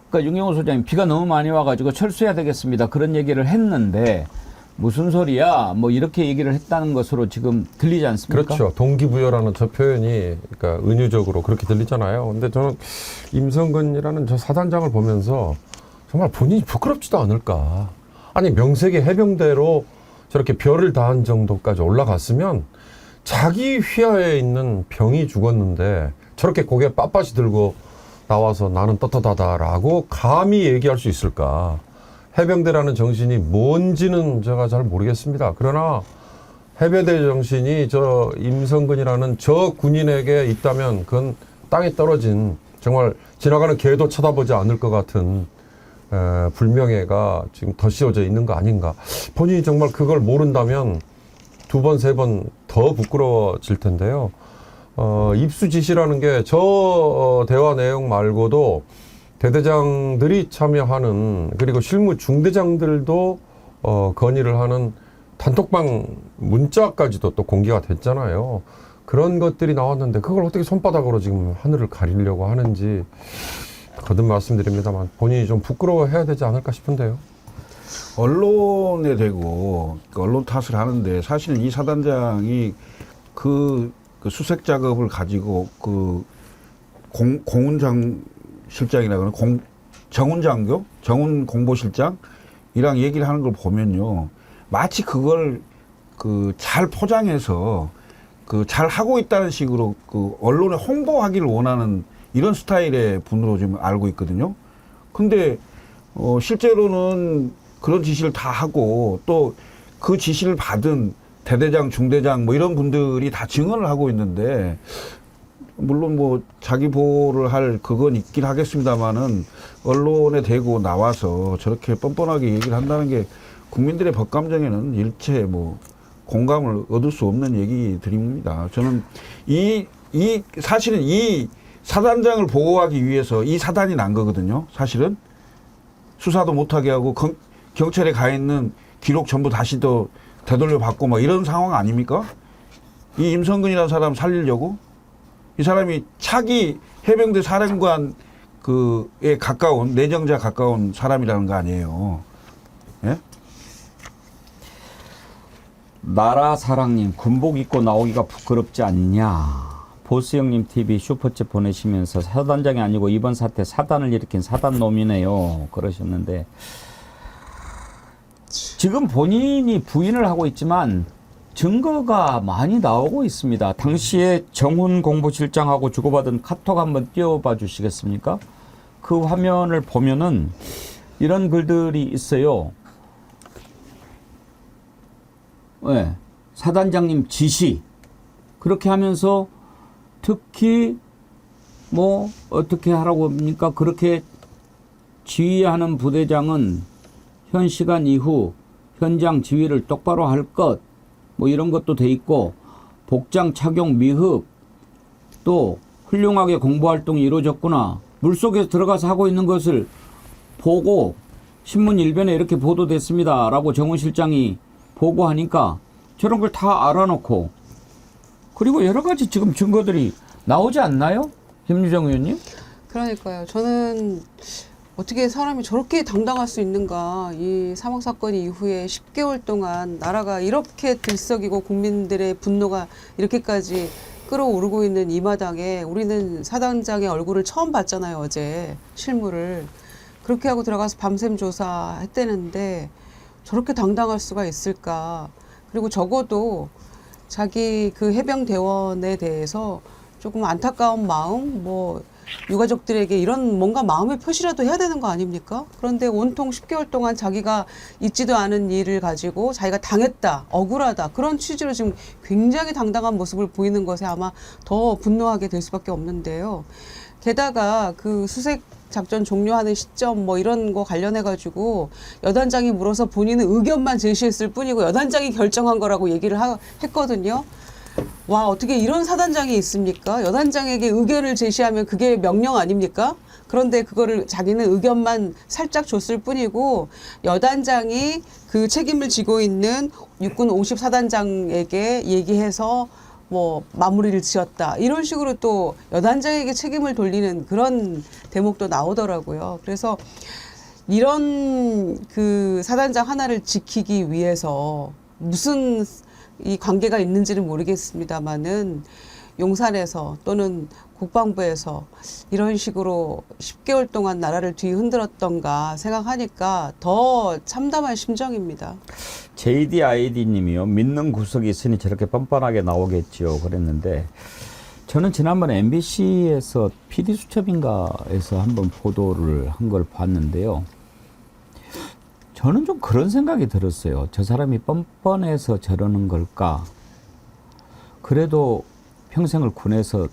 Speaker 1: 그러니까 윤경호 소장님 비가 너무 많이 와가지고 철수해야 되겠습니다. 그런 얘기를 했는데 무슨 소리야? 뭐 이렇게 얘기를 했다는 것으로 지금 들리지 않습니까?
Speaker 3: 그렇죠. 동기부여라는 저 표현이 그러니까 은유적으로 그렇게 들리잖아요. 근데 저는 임성근이라는 저 사단장을 보면서 정말 본인이 부끄럽지도 않을까. 아니 명색이 해병대로 저렇게 별을 다한 정도까지 올라갔으면 자기 휘하에 있는 병이 죽었는데 저렇게 고개 빳빳이 들고 나와서 나는 떳떳하다라고 감히 얘기할 수 있을까. 해병대라는 정신이 뭔지는 제가 잘 모르겠습니다. 그러나 해병대 정신이 저 임성근이라는 저 군인에게 있다면 그건 땅에 떨어진 정말 지나가는 개도 쳐다보지 않을 것 같은 불명예가 지금 덧씌워져 있는 거 아닌가. 본인이 정말 그걸 모른다면 2번, 3번 더 부끄러워질 텐데요. 입수 지시라는 게 저 대화 내용 말고도 대대장들이 참여하는, 그리고 실무 중대장들도 건의를 하는 단톡방 문자까지도 또 공개가 됐잖아요. 그런 것들이 나왔는데 그걸 어떻게 손바닥으로 지금 하늘을 가리려고 하는지 거듭 말씀드립니다만 본인이 좀 부끄러워해야 되지 않을까 싶은데요.
Speaker 2: 언론에 대고 언론 탓을 하는데 사실은 이 사단장이 그 수색 작업을 가지고 그 공훈장 실장이라 그러는 정훈장교, 정훈 공보실장이랑 얘기를 하는 걸 보면요, 마치 그걸 잘 포장해서 잘 하고 있다는 식으로 언론에 홍보하기를 원하는 이런 스타일의 분으로 지금 알고 있거든요. 근데 실제로는 그런 지시를 다 하고 또 그 지시를 받은 대대장, 중대장 뭐 이런 분들이 다 증언을 하고 있는데, 물론 뭐 자기 보호를 할 그건 있긴 하겠습니다만은 언론에 대고 나와서 저렇게 뻔뻔하게 얘기를 한다는 게 국민들의 법감정에는 일체 뭐 공감을 얻을 수 없는 얘기들입니다. 저는 사실은 이 사단장을 보호하기 위해서 이 사단이 난 거거든요. 사실은 수사도 못하게 하고 경찰에 가 있는 기록 전부 다시 또 되돌려 받고 막 이런 상황 아닙니까? 이 임성근이라는 사람 살리려고 이 사람이 차기 해병대 사령관에 가까운, 내정자 가까운 사람이라는 거 아니에요. 예?
Speaker 1: 나라사랑님, 군복 입고 나오기가 부끄럽지 않냐. 보스형님 TV 슈퍼챗 보내시면서 사단장이 아니고 이번 사태 사단을 일으킨 사단놈이네요 그러셨는데, 지금 본인이 부인을 하고 있지만 증거가 많이 나오고 있습니다. 당시에 정훈 공보실장하고 주고받은 카톡 한번 띄워봐 주시겠습니까? 그 화면을 보면은 이런 글들이 있어요. 네, 사단장님 지시, 그렇게 하면서 특히 뭐 어떻게 하라고 합니까? 그렇게 지휘하는 부대장은 현 시간 이후 현장 지휘를 똑바로 할 것, 뭐 이런 것도 돼 있고, 복장 착용 미흡, 또 훌륭하게 공보활동이 이루어졌구나, 물속에 들어가서 하고 있는 것을 보고 신문 일변에 이렇게 보도됐습니다 라고 정훈 실장이 보고하니까 저런 걸 다 알아놓고, 그리고 여러 가지 지금 증거들이 나오지 않나요? 김유정 의원님?
Speaker 4: 그러니까요. 저는 어떻게 사람이 저렇게 당당할 수 있는가. 이 사망사건 이후에 10개월 동안 나라가 이렇게 들썩이고 국민들의 분노가 이렇게까지 끌어오르고 있는 이 마당에 우리는 사단장의 얼굴을 처음 봤잖아요. 어제 실물을. 그렇게 하고 들어가서 밤샘 조사했다는데 저렇게 당당할 수가 있을까. 그리고 적어도 자기 그 해병대원에 대해서 조금 안타까운 마음, 뭐 유가족들에게 이런 뭔가 마음의 표시라도 해야 되는 거 아닙니까? 그런데 온통 10개월 동안 자기가 있지도 않은 일을 가지고 자기가 당했다, 억울하다, 그런 취지로 지금 굉장히 당당한 모습을 보이는 것에 아마 더 분노하게 될 수밖에 없는데요. 게다가 그 수색 작전 종료하는 시점 뭐 이런 거 관련해 가지고 여단장이 물어서 본인은 의견만 제시했을 뿐이고 여단장이 결정한 거라고 얘기를 했거든요. 와, 어떻게 이런 사단장이 있습니까? 여단장에게 의견을 제시하면 그게 명령 아닙니까? 그런데 그거를 자기는 의견만 살짝 줬을 뿐이고, 여단장이 그 책임을 지고 있는 육군 54단장에게 얘기해서 뭐 마무리를 지었다, 이런 식으로 또 여단장에게 책임을 돌리는 그런 대목도 나오더라고요. 그래서 이런 그 사단장 하나를 지키기 위해서 무슨 이 관계가 있는지는 모르겠습니다만은 용산에서 또는 국방부에서 이런 식으로 10개월 동안 나라를 뒤흔들었던가 생각하니까 더 참담한 심정입니다.
Speaker 1: JDID님이요. 믿는 구석이 있으니 저렇게 뻔뻔하게 나오겠지요 그랬는데, 저는 지난번에 MBC에서 PD수첩인가에서 한번 보도를 한 걸 봤는데요. 저는 좀 그런 생각이 들었어요. 저 사람이 뻔뻔해서 저러는 걸까? 그래도 평생을 군에서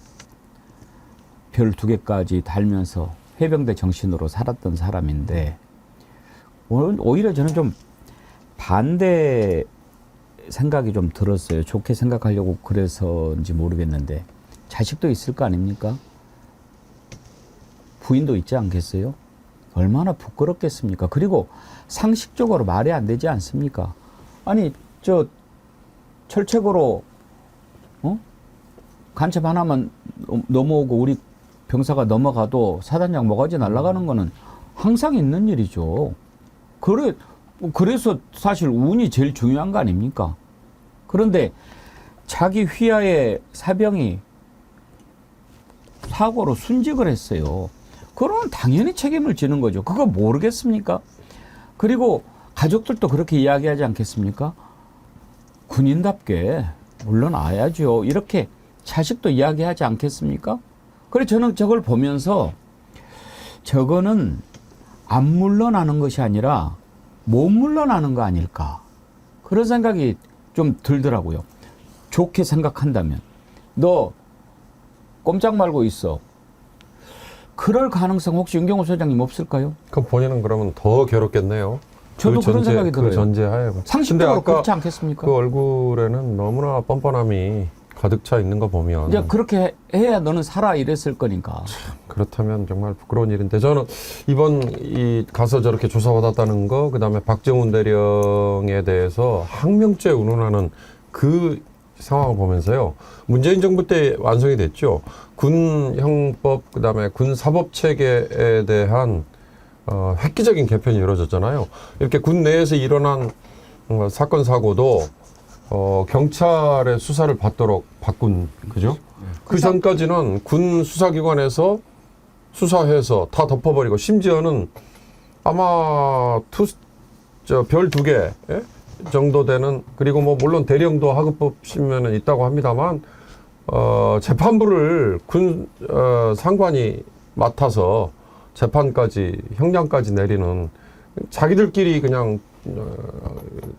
Speaker 1: 별 2개까지 달면서 해병대 정신으로 살았던 사람인데 오히려 저는 좀 반대 생각이 좀 들었어요. 좋게 생각하려고 그래서인지 모르겠는데 자식도 있을 거 아닙니까? 부인도 있지 않겠어요? 얼마나 부끄럽겠습니까? 그리고 상식적으로 말이 안 되지 않습니까? 아니 저 철책으로 간첩 하나만 넘어오고 우리 병사가 넘어가도 사단장 모가지 날아가는 거는 항상 있는 일이죠. 그래서 사실 운이 제일 중요한 거 아닙니까? 그런데 자기 휘하의 사병이 사고로 순직을 했어요. 그러면 당연히 책임을 지는 거죠. 그거 모르겠습니까? 그리고 가족들도 그렇게 이야기하지 않겠습니까? 군인답게 물러나야죠. 이렇게 자식도 이야기하지 않겠습니까? 그래서 저는 저걸 보면서 저거는 안 물러나는 것이 아니라 못 물러나는 거 아닐까. 그런 생각이 좀 들더라고요. 좋게 생각한다면. 너 꼼짝 말고 있어. 그럴 가능성 혹시 윤경호 소장님 없을까요?
Speaker 3: 그럼 본인은 그러면 더 괴롭겠네요.
Speaker 1: 저도 그런 생각이 들어요.
Speaker 3: 그 전제하에.
Speaker 1: 상식적으로 그렇지 않겠습니까?
Speaker 3: 그 얼굴에는 너무나 뻔뻔함이 가득 차 있는 거 보면.
Speaker 1: 이제 그렇게 해야 너는 살아 이랬을 거니까.
Speaker 3: 그렇다면 정말 부끄러운 일인데 저는 이번 가서 저렇게 조사받았다는 거, 그다음에 박정훈 대령에 대해서 항명죄 운운하는 그 상황을 보면서요. 문재인 정부 때 완성이 됐죠. 군 형법, 그다음에 군 사법 체계에 대한 획기적인 개편이 이루어졌잖아요. 이렇게 군 내에서 일어난 사건 사고도 경찰의 수사를 받도록 바꾼, 그죠? 그 전까지는 군 수사기관에서 수사해서 다 덮어버리고, 심지어는 아마 별 2개 정도 되는, 그리고 뭐 물론 대령도 하급법이면 있다고 합니다만, 재판부를 군 상관이 맡아서 재판까지, 형량까지 내리는, 자기들끼리 그냥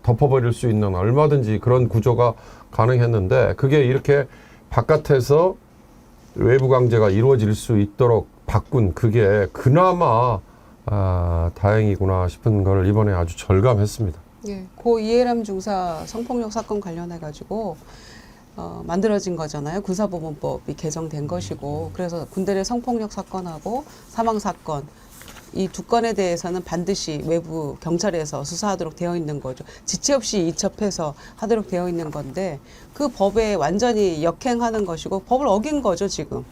Speaker 3: 덮어버릴 수 있는 얼마든지 그런 구조가 가능했는데, 그게 이렇게 바깥에서 외부 강제가 이루어질 수 있도록 바꾼, 그게 그나마 다행이구나 싶은 걸 이번에 아주 절감했습니다.
Speaker 4: 예, 고 이해람 중사 성폭력 사건 관련해 가지고 만들어진 거잖아요. 군사법원법이 개정된 것이고, 그래서 군대 내 성폭력 사건하고 사망 사건, 이 2건에 대해서는 반드시 외부 경찰에서 수사하도록 되어 있는 거죠. 지체 없이 이첩해서 하도록 되어 있는 건데, 그 법에 완전히 역행하는 것이고 법을 어긴 거죠, 지금.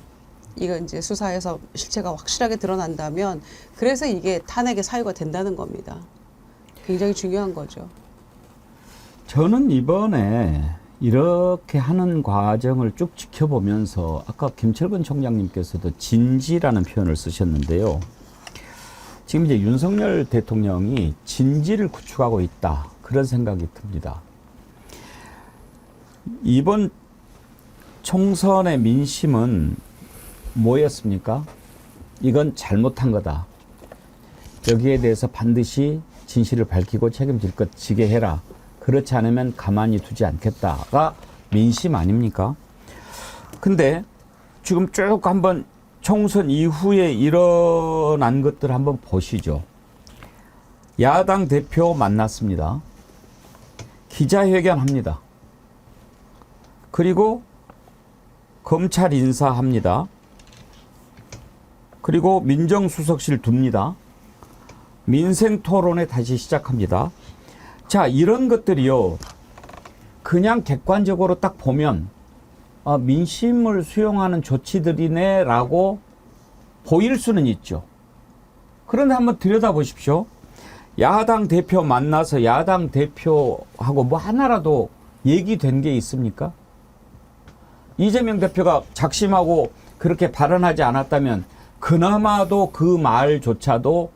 Speaker 4: 이거 이제 수사해서 실체가 확실하게 드러난다면, 그래서 이게 탄핵의 사유가 된다는 겁니다. 굉장히 중요한 거죠.
Speaker 1: 저는 이번에 이렇게 하는 과정을 쭉 지켜보면서 아까 김철근 총장님께서도 진지라는 표현을 쓰셨는데요. 지금 이제 윤석열 대통령이 진지를 구축하고 있다, 그런 생각이 듭니다. 이번 총선의 민심은 뭐였습니까? 이건 잘못한 거다. 여기에 대해서 반드시 진실을 밝히고 책임질 것 지게 해라. 그렇지 않으면 가만히 두지 않겠다가 민심 아닙니까? 근데 지금 쭉 한번 총선 이후에 일어난 것들 한번 보시죠. 야당 대표 만났습니다. 기자회견합니다. 그리고 검찰 인사합니다. 그리고 민정수석실 둡니다. 민생 토론회 다시 시작합니다. 자, 이런 것들이요, 그냥 객관적으로 딱 보면 민심을 수용하는 조치들이네라고 보일 수는 있죠. 그런데 한번 들여다보십시오. 야당 대표 만나서 야당 대표하고 뭐 하나라도 얘기된 게 있습니까? 이재명 대표가 작심하고 그렇게 발언하지 않았다면 그나마도 그 말조차도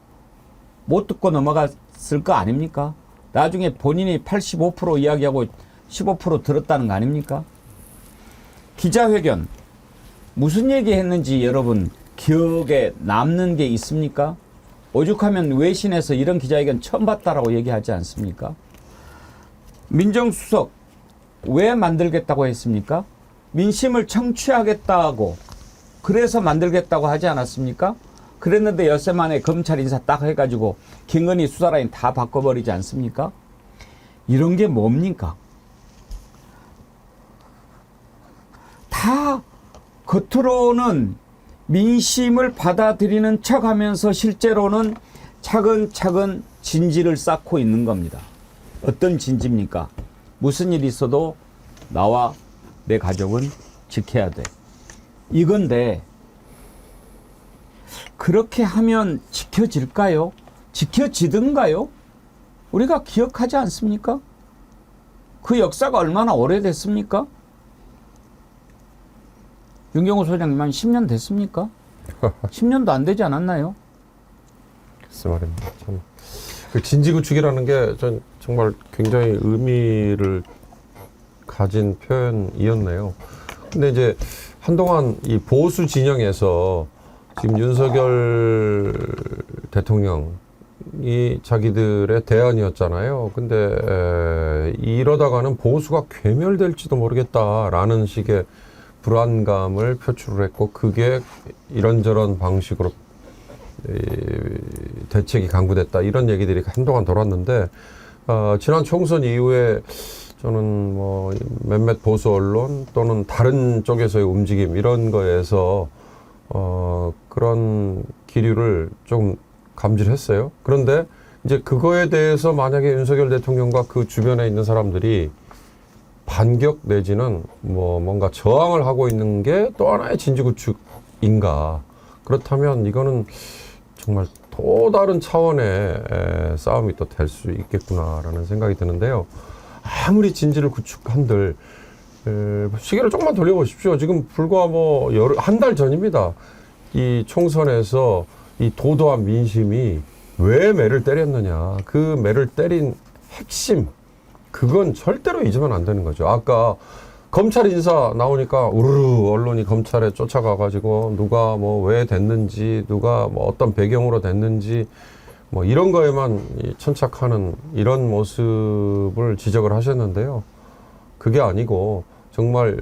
Speaker 1: 못 듣고 넘어갔을 거 아닙니까? 나중에 본인이 85% 이야기하고 15% 들었다는 거 아닙니까? 기자회견 무슨 얘기 했는지 여러분 기억에 남는 게 있습니까? 오죽하면 외신에서 이런 기자회견 처음 봤다라고 얘기하지 않습니까? 민정수석 왜 만들겠다고 했습니까? 민심을 청취하겠다고 그래서 만들겠다고 하지 않았습니까? 그랬는데 엿새 만에 검찰 인사 딱 해가지고 김건희 수사라인 다 바꿔버리지 않습니까? 이런 게 뭡니까? 다 겉으로는 민심을 받아들이는 척하면서 실제로는 차근차근 진지를 쌓고 있는 겁니다. 어떤 진지입니까? 무슨 일이 있어도 나와 내 가족은 지켜야 돼. 이건데 그렇게 하면 지켜질까요? 지켜지든가요? 우리가 기억하지 않습니까? 그 역사가 얼마나 오래됐습니까? 윤경호 소장님 한 10년 됐습니까? 10년도 안 되지 않았나요?
Speaker 3: 글쎄 말입니다. 참. 그 진지구축이라는 게 전 정말 굉장히 의미를 가진 표현이었네요. 근데 이제 한동안 이 보수 진영에서 지금 윤석열 대통령이 자기들의 대안이었잖아요. 근데 이러다가는 보수가 괴멸될지도 모르겠다라는 식의 불안감을 표출을 했고 그게 이런저런 방식으로 대책이 강구됐다 이런 얘기들이 한동안 돌았는데 지난 총선 이후에 저는 뭐 몇몇 보수 언론 또는 다른 쪽에서의 움직임 이런 거에서 그런 기류를 좀 감지했어요. 그런데 이제 그거에 대해서 만약에 윤석열 대통령과 그 주변에 있는 사람들이 반격 내지는 뭐 뭔가 저항을 하고 있는 게 또 하나의 진지구축인가. 그렇다면 이거는 정말 또 다른 차원의 싸움이 또 될 수 있겠구나라는 생각이 드는데요. 아무리 진지를 구축한들 시계를 조금만 돌려보십시오. 지금 불과 뭐 한 달 전입니다. 이 총선에서 이 도도한 민심이 왜 매를 때렸느냐. 그 매를 때린 핵심 그건 절대로 잊으면 안 되는 거죠. 아까 검찰 인사 나오니까 우르르 언론이 검찰에 쫓아가가지고 누가 뭐 왜 됐는지 누가 뭐 어떤 배경으로 됐는지 뭐 이런 거에만 천착하는 이런 모습을 지적을 하셨는데요. 그게 아니고 정말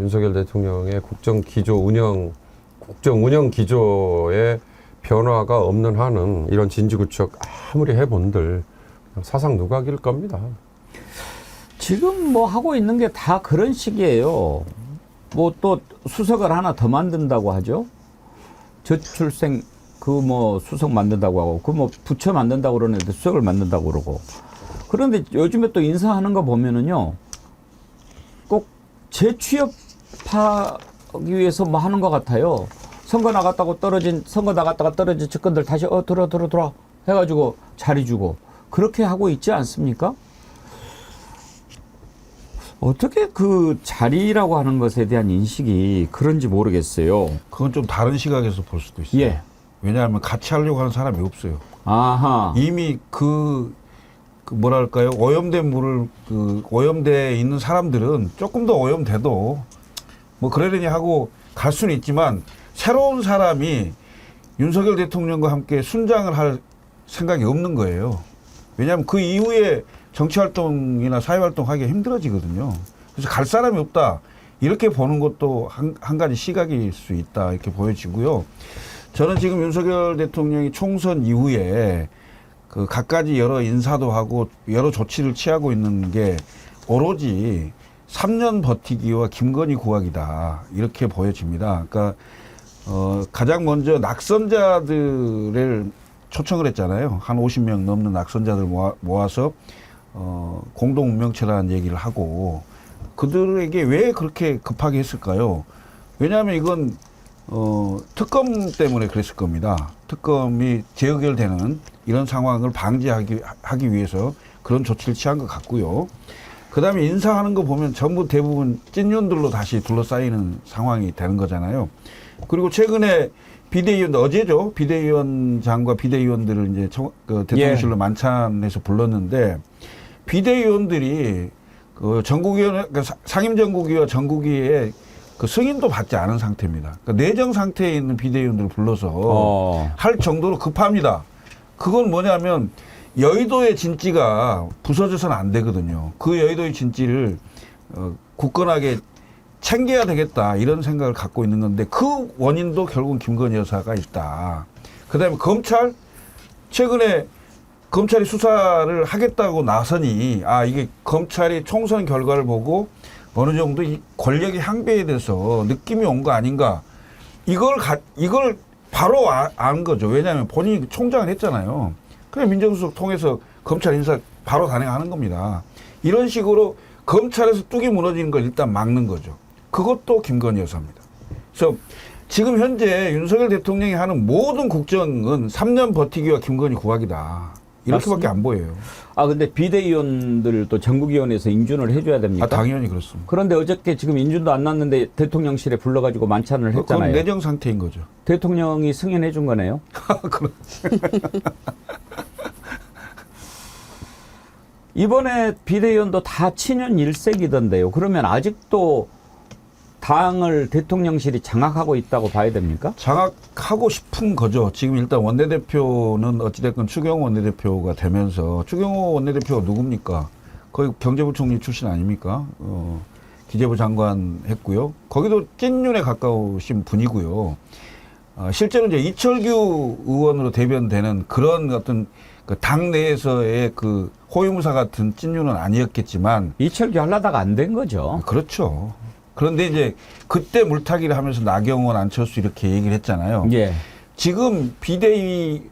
Speaker 3: 윤석열 대통령의 국정 운영 기조에 변화가 없는 한은 이런 진지구축 아무리 해본들 사상 누각일 겁니다.
Speaker 1: 지금 뭐 하고 있는 게 다 그런 식이에요. 뭐 또 수석을 하나 더 만든다고 하죠. 저출생 그 뭐 수석 만든다고 하고 그 뭐 부처 만든다고 그러는데 수석을 만든다고 그러고. 그런데 요즘에 또 인사하는 거 보면은요. 꼭 재취업하기 위해서 뭐 하는 것 같아요. 선거 나갔다가 떨어진 측근들 다시 들어 해가지고 자리 주고 그렇게 하고 있지 않습니까? 어떻게 그 자리라고 하는 것에 대한 인식이 그런지 모르겠어요.
Speaker 2: 그건 좀 다른 시각에서 볼 수도 있어요.
Speaker 1: 예.
Speaker 2: 왜냐하면 같이 하려고 하는 사람이 없어요.
Speaker 1: 아하.
Speaker 2: 이미 그 뭐랄까요 오염된 물을 오염대에 있는 사람들은 조금 더 오염돼도 뭐 그러려니 하고 갈 수는 있지만 새로운 사람이 윤석열 대통령과 함께 순장을 할 생각이 없는 거예요. 왜냐하면 그 이후에 정치활동이나 사회활동 하기가 힘들어지거든요. 그래서 갈 사람이 없다. 이렇게 보는 것도 한 가지 시각일 수 있다. 이렇게 보여지고요. 저는 지금 윤석열 대통령이 총선 이후에 그 갖가지 여러 인사도 하고 여러 조치를 취하고 있는 게 오로지 3년 버티기와 김건희 구하기다. 이렇게 보여집니다. 그러니까 가장 먼저 낙선자들을 초청을 했잖아요. 한 50명 넘는 낙선자들 모아서 공동 운명체라는 얘기를 하고 그들에게 왜 그렇게 급하게 했을까요? 왜냐하면 이건 특검 때문에 그랬을 겁니다. 특검이 재의결되는 이런 상황을 방지하기 위해서 그런 조치를 취한 것 같고요. 그 다음에 인사하는 거 보면 전부 대부분 찐윤들로 다시 둘러싸이는 상황이 되는 거잖아요. 그리고 최근에 비대위원, 어제죠. 비대위원장과 비대위원들을 이제 대통령실로
Speaker 1: 예.
Speaker 2: 만찬해서 불렀는데 비대위원들이 그 전국위원, 상임전국위와 전국위에 그 승인도 받지 않은 상태입니다. 그러니까 내정 상태에 있는 비대위원들을 불러서 할 정도로 급합니다. 그건 뭐냐면 여의도의 진지가 부서져서는 안 되거든요. 그 여의도의 진지를 굳건하게 챙겨야 되겠다 이런 생각을 갖고 있는 건데 그 원인도 결국은 김건희 여사가 있다. 그다음에 검찰 최근에 검찰이 수사를 하겠다고 나서니 이게 검찰이 총선 결과를 보고 어느 정도 이 권력의 향배에 대해서 느낌이 온 거 아닌가. 이걸 바로 안 거죠. 왜냐하면 본인이 총장을 했잖아요. 그냥 민정수석 통해서 검찰 인사 바로 단행하는 겁니다. 이런 식으로 검찰에서 뚝이 무너지는 걸 일단 막는 거죠. 그것도 김건희 여사입니다. 그래서 지금 현재 윤석열 대통령이 하는 모든 국정은 3년 버티기와 김건희 구하기다. 이렇게밖에 안 보여요.
Speaker 1: 근데 비대위원들도 전국위원회에서 인준을 해줘야 됩니까?
Speaker 2: 당연히 그렇습니다.
Speaker 1: 그런데 어저께 지금 인준도 안 났는데 대통령실에 불러가지고 만찬을 했잖아요.
Speaker 2: 그건 내정 상태인 거죠.
Speaker 1: 대통령이 승인해 준 거네요. 이번에 비대위원도 다 친윤 일색이던데요. 그러면 아직도 당을 대통령실이 장악하고 있다고 봐야 됩니까?
Speaker 2: 장악하고 싶은 거죠. 지금 일단 원내대표는 어찌됐건 추경호 원내대표가 되면서 추경호 원내대표가 누굽니까? 거의 경제부총리 출신 아닙니까? 기재부 장관 했고요. 거기도 찐윤에 가까우신 분이고요. 실제로 이제 이철규 의원으로 대변되는 그런 어떤 그 당내에서의 그 호위무사 같은 찐윤은 아니었겠지만
Speaker 1: 이철규 하려다가 안 된 거죠.
Speaker 2: 그렇죠. 그런데 이제 그때 물타기를 하면서 나경원, 안철수 이렇게 얘기를 했잖아요.
Speaker 1: 예.
Speaker 2: 지금 비대위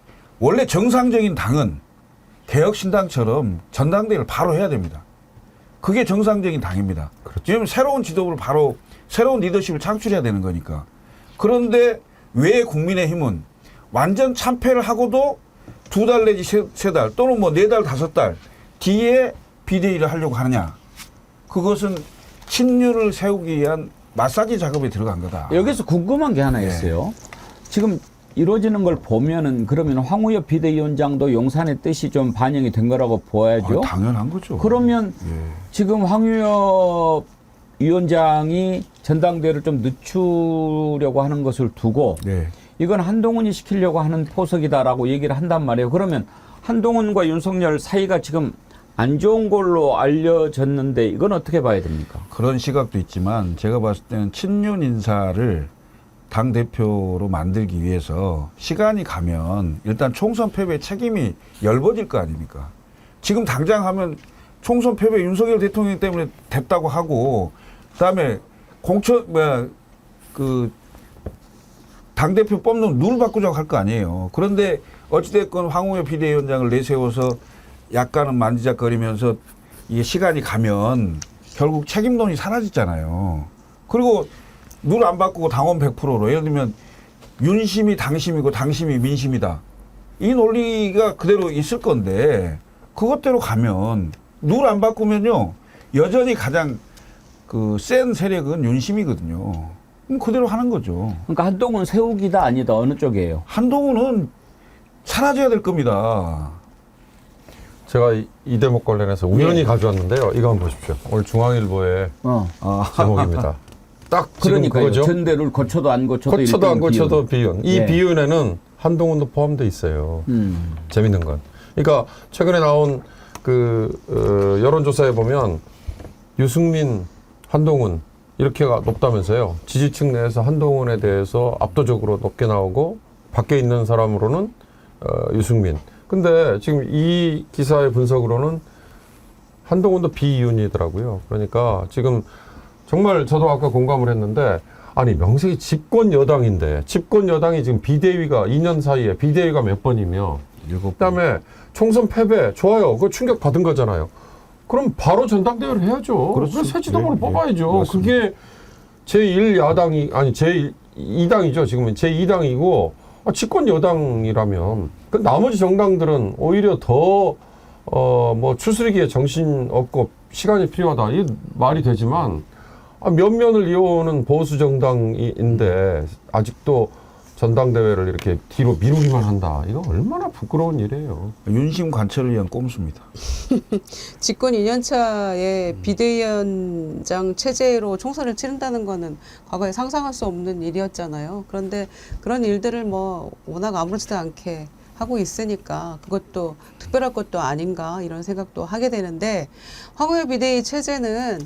Speaker 2: 원래 정상적인 당은 개혁신당처럼 전당대회를 바로 해야 됩니다. 그게 정상적인 당입니다.
Speaker 3: 그렇죠.
Speaker 2: 왜냐하면 새로운 지도부를 바로 새로운 리더십을 창출해야 되는 거니까. 그런데 왜 국민의힘은 완전 참패를 하고도 2달 내지 3달 또는 뭐 4달, 5달 뒤에 비대위를 하려고 하느냐. 그것은 친윤을 세우기 위한 마사지 작업에 들어간 거다.
Speaker 1: 여기서 궁금한 게 하나 있어요. 지금 이루어지는 걸 보면은 그러면 황우엽 비대위원장도 용산의 뜻이 좀 반영이 된 거라고 보야죠.
Speaker 2: 당연한 거죠.
Speaker 1: 그러면 지금 황우엽 위원장이 전당대회를 좀 늦추려고 하는 것을 두고 이건 한동훈이 시키려고 하는 포석이다라고 얘기를 한단 말이에요. 그러면 한동훈과 윤석열 사이가 지금 안 좋은 걸로 알려졌는데 이건 어떻게 봐야 됩니까?
Speaker 2: 그런 시각도 있지만 제가 봤을 때는 친윤 인사를 당대표로 만들기 위해서 시간이 가면 일단 총선 패배의 책임이 엷어질 거 아닙니까? 지금 당장 하면 총선 패배 윤석열 대통령 때문에 됐다고 하고 그다음에 당대표 뽑는 룰 바꾸자고 할 거 아니에요. 그런데 어찌됐건 황우엽 비대위원장을 내세워서 약간은 만지작거리면서 이게 시간이 가면 결국 책임론이 사라지잖아요. 그리고 룰 안 바꾸고 당원 100%로 예를 들면 윤심이 당심이고 당심이 민심이다. 이 논리가 그대로 있을 건데 그것대로 가면 룰 안 바꾸면요 여전히 가장 그 센 세력은 윤심이거든요. 그럼 그대로 하는 거죠.
Speaker 1: 그러니까 한동훈 세우기다 아니다 어느 쪽이에요?
Speaker 2: 한동훈은 사라져야 될 겁니다.
Speaker 3: 제가 이 대목 관련해서 우연히 가져왔는데요. 이거 한번 보십시오. 오늘 중앙일보의 제목입니다. 딱 지금 그거죠.
Speaker 1: 전대를 거쳐도 안 거쳐도
Speaker 3: 안 거쳐도 비윤. 이
Speaker 1: 예.
Speaker 3: 비윤에는 한동훈도 포함되어 있어요. 재밌는 건. 그러니까 최근에 나온 그 여론조사에 보면 유승민, 한동훈 이렇게가 높다면서요. 지지층 내에서 한동훈에 대해서 압도적으로 높게 나오고 밖에 있는 사람으로는 유승민. 근데 지금 이 기사의 분석으로는 한동훈도 비이윤이더라고요. 그러니까 지금 정말 저도 아까 공감을 했는데 아니 명색이 집권 여당인데 집권 여당이 지금 비대위가 2년 사이에 비대위가 몇 번이며 그다음에 총선 패배 좋아요. 그거 충격 받은 거잖아요. 그럼 바로 전당대회를 해야죠. 그래서 새 지도부를 뽑아야죠. 그게 제1야당이 아니 제2당이죠. 지금은 제2당이고 집권 여당이라면 그 나머지 정당들은 오히려 더 뭐 추스리기에 정신 없고 시간이 필요하다 이 말이 되지만 몇 면을 이어오는 보수 정당인데 아직도 전당대회를 이렇게 뒤로 미루기만 한다. 이거 얼마나 부끄러운 일이에요.
Speaker 2: 윤심 관철을 위한 꼼수입니다.
Speaker 4: 집권 2년 차에 비대위원장 체제로 총선을 치른다는 거는 과거에 상상할 수 없는 일이었잖아요. 그런데 그런 일들을 뭐 워낙 아무렇지도 않게 하고 있으니까 그것도 특별할 것도 아닌가 이런 생각도 하게 되는데 황우여 비대위 체제는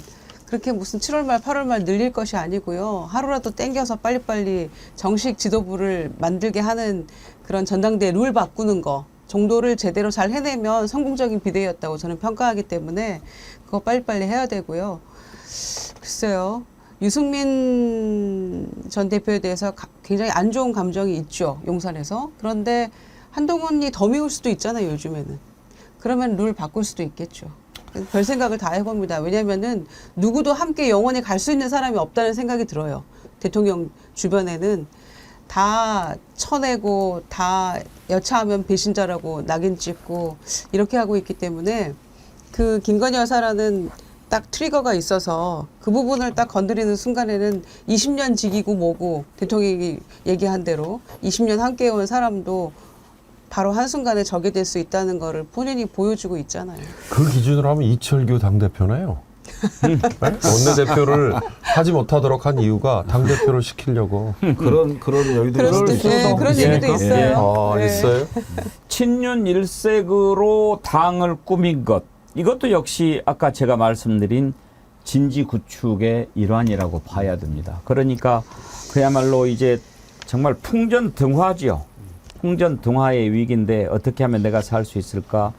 Speaker 4: 그렇게 무슨 7월 말 8월 말 늘릴 것이 아니고요. 하루라도 땡겨서 빨리빨리 정식 지도부를 만들게 하는 그런 전당대회 룰 바꾸는 거 정도를 제대로 잘 해내면 성공적인 비대위였다고 저는 평가하기 때문에 그거 빨리빨리 해야 되고요. 글쎄요. 유승민 전 대표에 대해서 굉장히 안 좋은 감정이 있죠. 용산에서. 그런데 한동훈이 더 미울 수도 있잖아요. 요즘에는. 그러면 룰 바꿀 수도 있겠죠. 별 생각을 다 해봅니다. 왜냐면은 누구도 함께 영원히 갈 수 있는 사람이 없다는 생각이 들어요. 대통령 주변에는 다 쳐내고 다 여차하면 배신자라고 낙인 찍고 이렇게 하고 있기 때문에 그 김건희 여사라는 딱 트리거가 있어서 그 부분을 딱 건드리는 순간에는 20년 직이고 뭐고 대통령이 얘기한 대로 20년 함께 해온 사람도 바로 한순간에 적이 될 수 있다는 거를 본인이 보여주고 있잖아요.
Speaker 3: 그 기준으로 하면 이철규 당대표네요. 네? 원내대표를 하지 못하도록 한 이유가 당대표를 시키려고.
Speaker 2: 그런 여유들이
Speaker 4: 그런 얘기도 있어요.
Speaker 3: 아, 있어요?
Speaker 1: 친윤 일색으로 당을 꾸민 것. 이것도 역시 아까 제가 말씀드린 진지 구축의 일환이라고 봐야 됩니다. 그러니까 그야말로 이제 정말 풍전등화죠. 풍전등화의 위기인데 어떻게 하면 내가 살 수 있을까?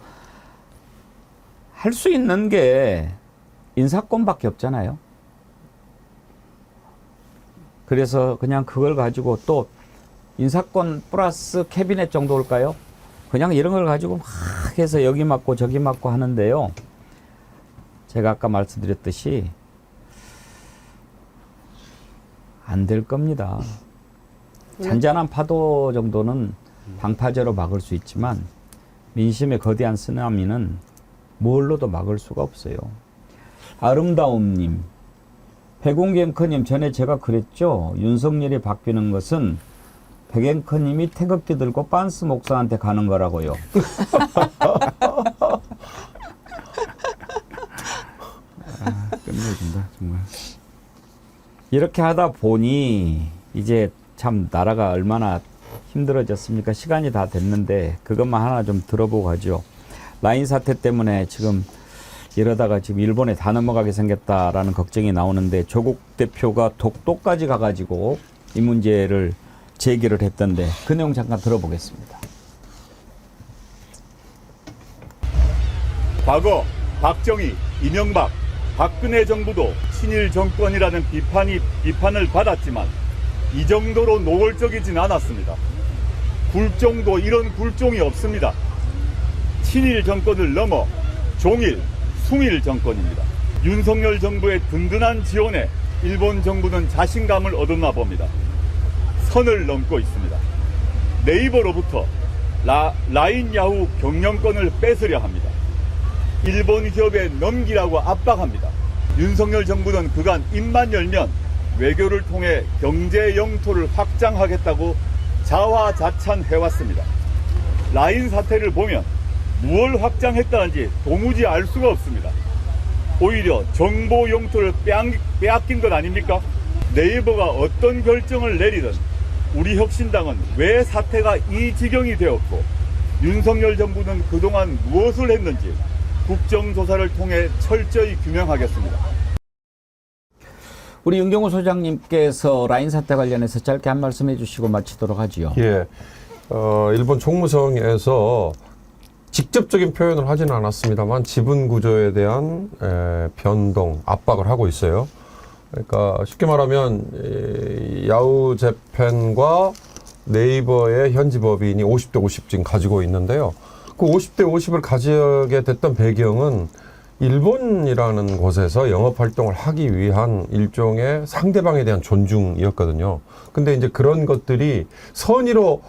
Speaker 1: 할 수 있는 게 인사권밖에 없잖아요. 그래서 그냥 그걸 가지고 또 인사권 플러스 캐비넷 정도일까요? 그냥 이런 걸 가지고 막 해서 여기 맞고 저기 맞고 하는데요. 제가 아까 말씀드렸듯이 안 될 겁니다. 잔잔한 파도 정도는 방파제로 막을 수 있지만 민심의 거대한 쓰나미는 뭘로도 막을 수가 없어요. 아름다움님, 백운기 앵커님, 전에 제가 그랬죠. 윤석열이 바뀌는 것은 백 앵커님이 태극기 들고 빤스 목사한테 가는 거라고요. 끝내준다 정말. 이렇게 하다 보니 이제 참 나라가 얼마나 힘들어졌습니까? 시간이 다 됐는데 그것만 하나 좀 들어보고 가죠. 라인 사태 때문에 지금 이러다가 지금 일본에 다 넘어가게 생겼다라는 걱정이 나오는데 조국 대표가 독도까지 가가지고 이 문제를 제기를 했던데 그 내용 잠깐 들어보겠습니다.
Speaker 16: 과거 박정희, 이명박, 박근혜 정부도 친일 정권이라는 비판을 받았지만 이 정도로 노골적이진 않았습니다. 굴종도 이런 굴종이 없습니다. 친일 정권을 넘어 종일, 숭일 정권입니다. 윤석열 정부의 든든한 지원에 일본 정부는 자신감을 얻었나 봅니다. 선을 넘고 있습니다. 네이버로부터 라인 야후 경영권을 뺏으려 합니다. 일본 기업에 넘기라고 압박합니다. 윤석열 정부는 그간 입만 열면 외교를 통해 경제 영토를 확장하겠다고 자화자찬해왔습니다. 라인 사태를 보면 무엇을 확장했다는지 도무지 알 수가 없습니다. 오히려 정보 영토를 빼앗긴 것 아닙니까? 네이버가 어떤 결정을 내리든 우리 혁신당은 왜 사태가 이 지경이 되었고 윤석열 정부는 그동안 무엇을 했는지 국정조사를 통해 철저히 규명하겠습니다.
Speaker 1: 우리 윤경호 소장님께서 라인 사태 관련해서 짧게 한 말씀 해주시고 마치도록 하지요.
Speaker 3: 예, 일본 총무성에서 직접적인 표현을 하지는 않았습니다만 지분 구조에 대한 변동, 압박을 하고 있어요. 그러니까 쉽게 말하면 야후 재팬과 네이버의 현지 법인이 50대 50 지금 가지고 있는데요. 그 50대 50을 가지게 됐던 배경은 일본이라는 곳에서 영업 활동을 하기 위한 일종의 상대방에 대한 존중이었거든요. 근데 이제 그런 것들이 선의로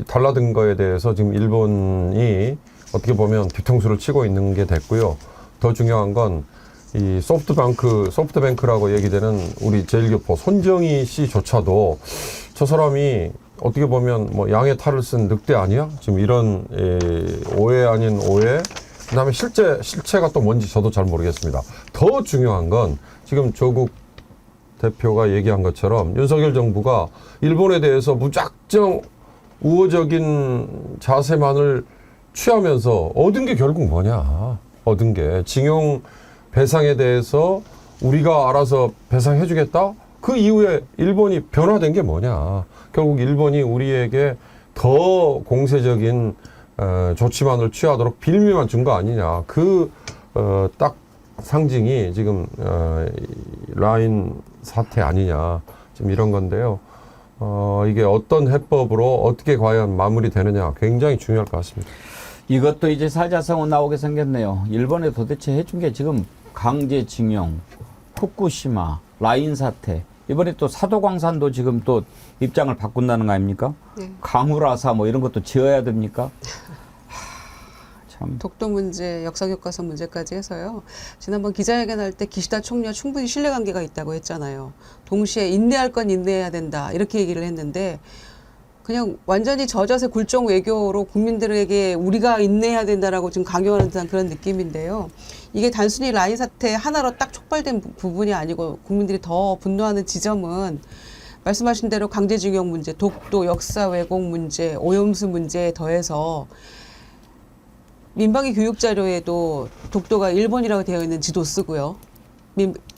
Speaker 3: 달라든 거에 대해서 지금 일본이 어떻게 보면 뒤통수를 치고 있는 게 됐고요. 더 중요한 건 이 소프트뱅크라고 얘기되는 우리 제1교포 손정희 씨조차도 저 사람이 어떻게 보면 뭐 양의 탈을 쓴 늑대 아니야? 지금 이런 오해 아닌 오해. 그다음에 실체가 또 뭔지 저도 잘 모르겠습니다. 더 중요한 건 지금 조국 대표가 얘기한 것처럼 윤석열 정부가 일본에 대해서 무작정 우호적인 자세만을 취하면서 얻은 게 결국 뭐냐. 얻은 게 징용 배상에 대해서 우리가 알아서 배상해 주겠다? 그 이후에 일본이 변화된 게 뭐냐. 결국 일본이 우리에게 더 공세적인 조치만을 취하도록 빌미만 준 거 아니냐. 딱 상징이 지금 라인 사태 아니냐. 지금 이런 건데요. 이게 어떤 해법으로 어떻게 과연 마무리되느냐 굉장히 중요할 것 같습니다.
Speaker 1: 이것도 이제 사자성어 나오게 생겼네요. 일본에 도대체 해준 게 지금 강제징용, 후쿠시마, 라인 사태, 이번에 또 사도광산도 지금 또 입장을 바꾼다는 거 아닙니까?
Speaker 4: 네.
Speaker 1: 강우라사 뭐 이런 것도 지어야 됩니까? 참.
Speaker 4: 독도 문제, 역사교과서 문제까지 해서요. 지난번 기자회견할 때 기시다 총리와 충분히 신뢰관계가 있다고 했잖아요. 동시에 인내할 건 인내해야 된다 이렇게 얘기를 했는데 그냥 완전히 저자세 굴종 외교로 국민들에게 우리가 인내해야 된다라고 지금 강요하는 듯한 그런 느낌인데요. 이게 단순히 라인 사태 하나로 딱 촉발된 부분이 아니고 국민들이 더 분노하는 지점은 말씀하신 대로 강제징용 문제, 독도, 역사 왜곡 문제, 오염수 문제에 더해서 민방위 교육 자료에도 독도가 일본이라고 되어 있는 지도 쓰고요.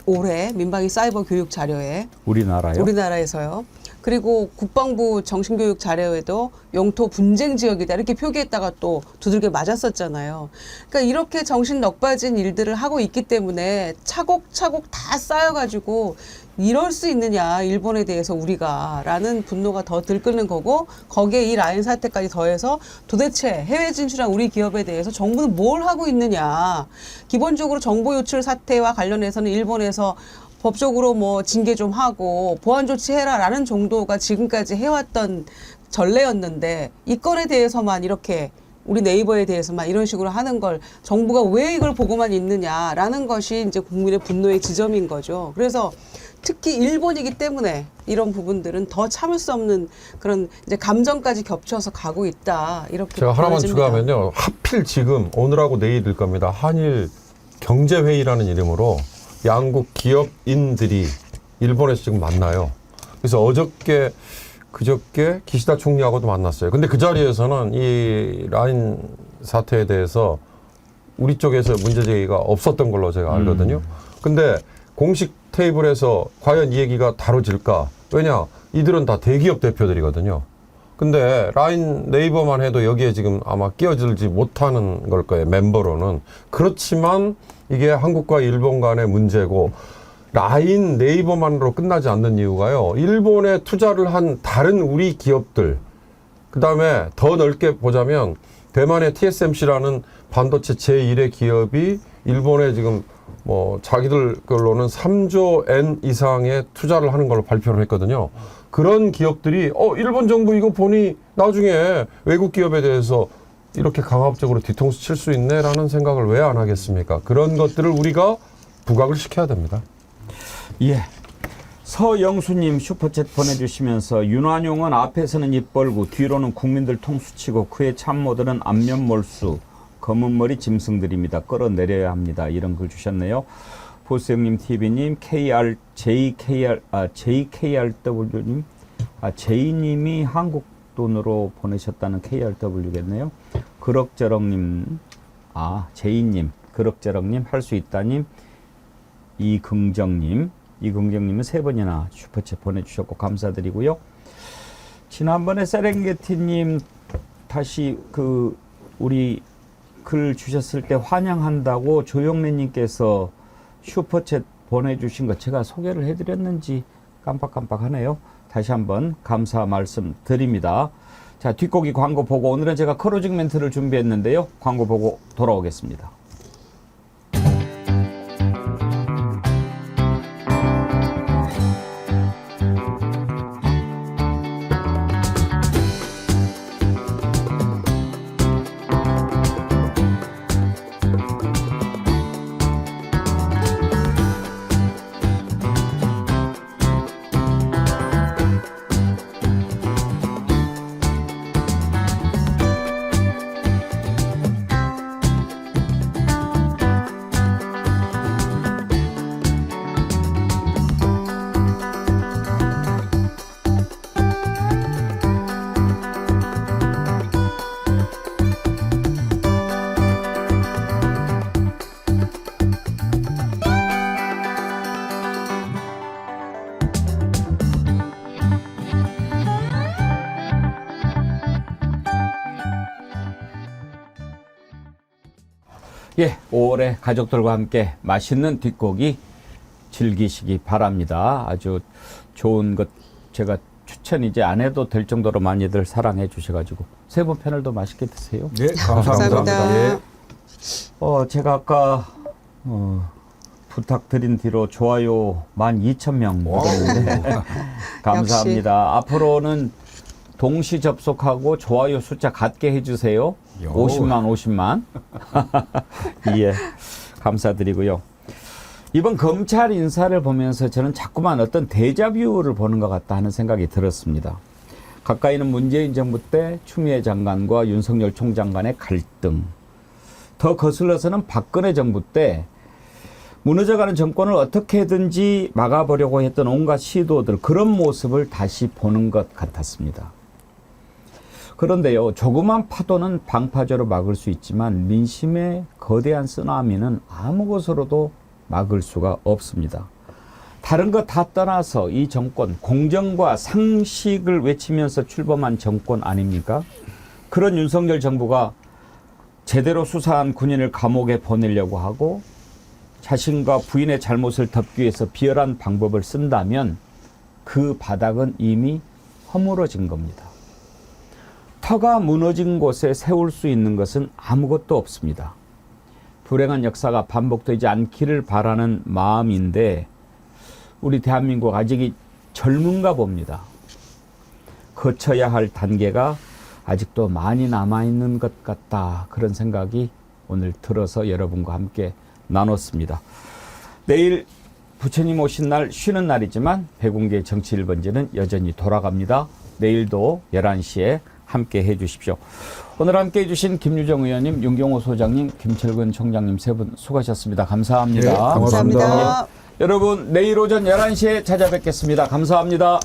Speaker 4: 올해 민방위 사이버 교육 자료에
Speaker 1: 우리나라요?
Speaker 4: 우리나라에서요. 그리고 국방부 정신교육 자료에도 영토 분쟁 지역이다 이렇게 표기했다가 또 두들겨 맞았었잖아요. 그러니까 이렇게 정신 넉빠진 일들을 하고 있기 때문에 차곡차곡 다 쌓여가지고 이럴 수 있느냐 일본에 대해서 우리가 라는 분노가 더 들끓는 거고 거기에 이 라인 사태까지 더해서 도대체 해외 진출한 우리 기업에 대해서 정부는 뭘 하고 있느냐. 기본적으로 정보 유출 사태와 관련해서는 일본에서 법적으로 뭐 징계 좀 하고 보안 조치해라라는 정도가 지금까지 해왔던 전례였는데 이 건에 대해서만 이렇게 우리 네이버에 대해서만 이런 식으로 하는 걸 정부가 왜 이걸 보고만 있느냐라는 것이 이제 국민의 분노의 지점인 거죠. 그래서 특히 일본이기 때문에 이런 부분들은 더 참을 수 없는 그런 이제 감정까지 겹쳐서 가고 있다 이렇게
Speaker 3: 제가 하나만
Speaker 4: 보여집니다.
Speaker 3: 추가하면요. 하필 지금 오늘하고 내일일 겁니다. 한일 경제회의라는 이름으로 양국 기업인들이 일본에서 지금 만나요. 그래서 그저께 기시다 총리하고도 만났어요. 근데 그 자리에서는 이 라인 사태에 대해서 우리 쪽에서 문제 제기가 없었던 걸로 제가 알거든요. 근데 공식 테이블에서 과연 이 얘기가 다뤄질까? 왜냐? 이들은 다 대기업 대표들이거든요. 근데 라인 네이버만 해도 여기에 지금 아마 끼어들지 못하는 걸 거예요. 멤버로는. 그렇지만 이게 한국과 일본 간의 문제고 라인 네이버만으로 끝나지 않는 이유가요. 일본에 투자를 한 다른 우리 기업들, 그 다음에 더 넓게 보자면 대만의 TSMC라는 반도체 제1의 기업이 일본에 지금 뭐 자기들 걸로는 3조 엔 이상의 투자를 하는 걸로 발표를 했거든요. 그런 기업들이 일본 정부 이거 보니 나중에 외국 기업에 대해서 이렇게 강압적으로 뒤통수 칠 수 있네라는 생각을 왜 안 하겠습니까? 그런 것들을 우리가 부각을 시켜야 됩니다.
Speaker 1: 예. 서영수님 슈퍼챗 보내주시면서 윤완용은 앞에서는 입 벌고 뒤로는 국민들 통수치고 그의 참모들은 안면몰수 검은 머리 짐승들입니다. 끌어내려야 합니다. 이런 글 주셨네요. 보스형님 TV님 JKRW님 J님이 한국 돈으로 보내셨다는 KRW겠네요. 그럭저럭님 제이님 그럭저럭님 할 수 있다님 이긍정님은 3번이나 슈퍼챗 보내주셨고 감사드리고요. 지난번에 세렝게티님 다시 우리 글 주셨을 때 환영한다고 조영래님께서 슈퍼챗 보내주신 거 제가 소개를 해드렸는지 깜빡깜빡하네요. 다시 한번 감사 말씀 드립니다. 자, 뒷곡이 광고 보고 오늘은 제가 크로징 멘트를 준비했는데요. 광고 보고 돌아오겠습니다. 예, 5월에 가족들과 함께 맛있는 뒷고기 즐기시기 바랍니다. 아주 좋은 것 제가 추천 이제 안 해도 될 정도로 많이들 사랑해 주셔가지고 세 분 패널도 맛있게 드세요.
Speaker 2: 네, 감사합니다.
Speaker 1: 예. 제가 아까 부탁드린 뒤로 좋아요 12,000명 됐는데 감사합니다. 앞으로는 동시 접속하고 좋아요 숫자 같게 해주세요. 50만. 예, 감사드리고요. 이번 검찰 인사를 보면서 저는 자꾸만 어떤 데자뷰를 보는 것 같다 하는 생각이 들었습니다. 가까이는 문재인 정부 때 추미애 장관과 윤석열 총장 간의 갈등, 더 거슬러서는 박근혜 정부 때 무너져가는 정권을 어떻게든지 막아보려고 했던 온갖 시도들, 그런 모습을 다시 보는 것 같았습니다. 그런데요, 조그만 파도는 방파제로 막을 수 있지만 민심의 거대한 쓰나미는 아무 것으로도 막을 수가 없습니다. 다른 것 다 떠나서 이 정권, 공정과 상식을 외치면서 출범한 정권 아닙니까? 그런 윤석열 정부가 제대로 수사한 군인을 감옥에 보내려고 하고 자신과 부인의 잘못을 덮기 위해서 비열한 방법을 쓴다면 그 바닥은 이미 허물어진 겁니다. 터가 무너진 곳에 세울 수 있는 것은 아무것도 없습니다. 불행한 역사가 반복되지 않기를 바라는 마음인데 우리 대한민국 아직이 젊은가 봅니다. 거쳐야 할 단계가 아직도 많이 남아있는 것 같다. 그런 생각이 오늘 들어서 여러분과 함께 나눴습니다. 내일 부처님 오신 날 쉬는 날이지만 백운계 정치 1번지는 여전히 돌아갑니다. 내일도 11시에 함께 해주십시오. 오늘 함께 해주신 김유정 의원님, 윤경호 소장님, 김철근 총장님 세 분 수고하셨습니다. 감사합니다.
Speaker 2: 네, 감사합니다.
Speaker 1: 여러분 내일 오전 11시에 찾아뵙겠습니다. 감사합니다.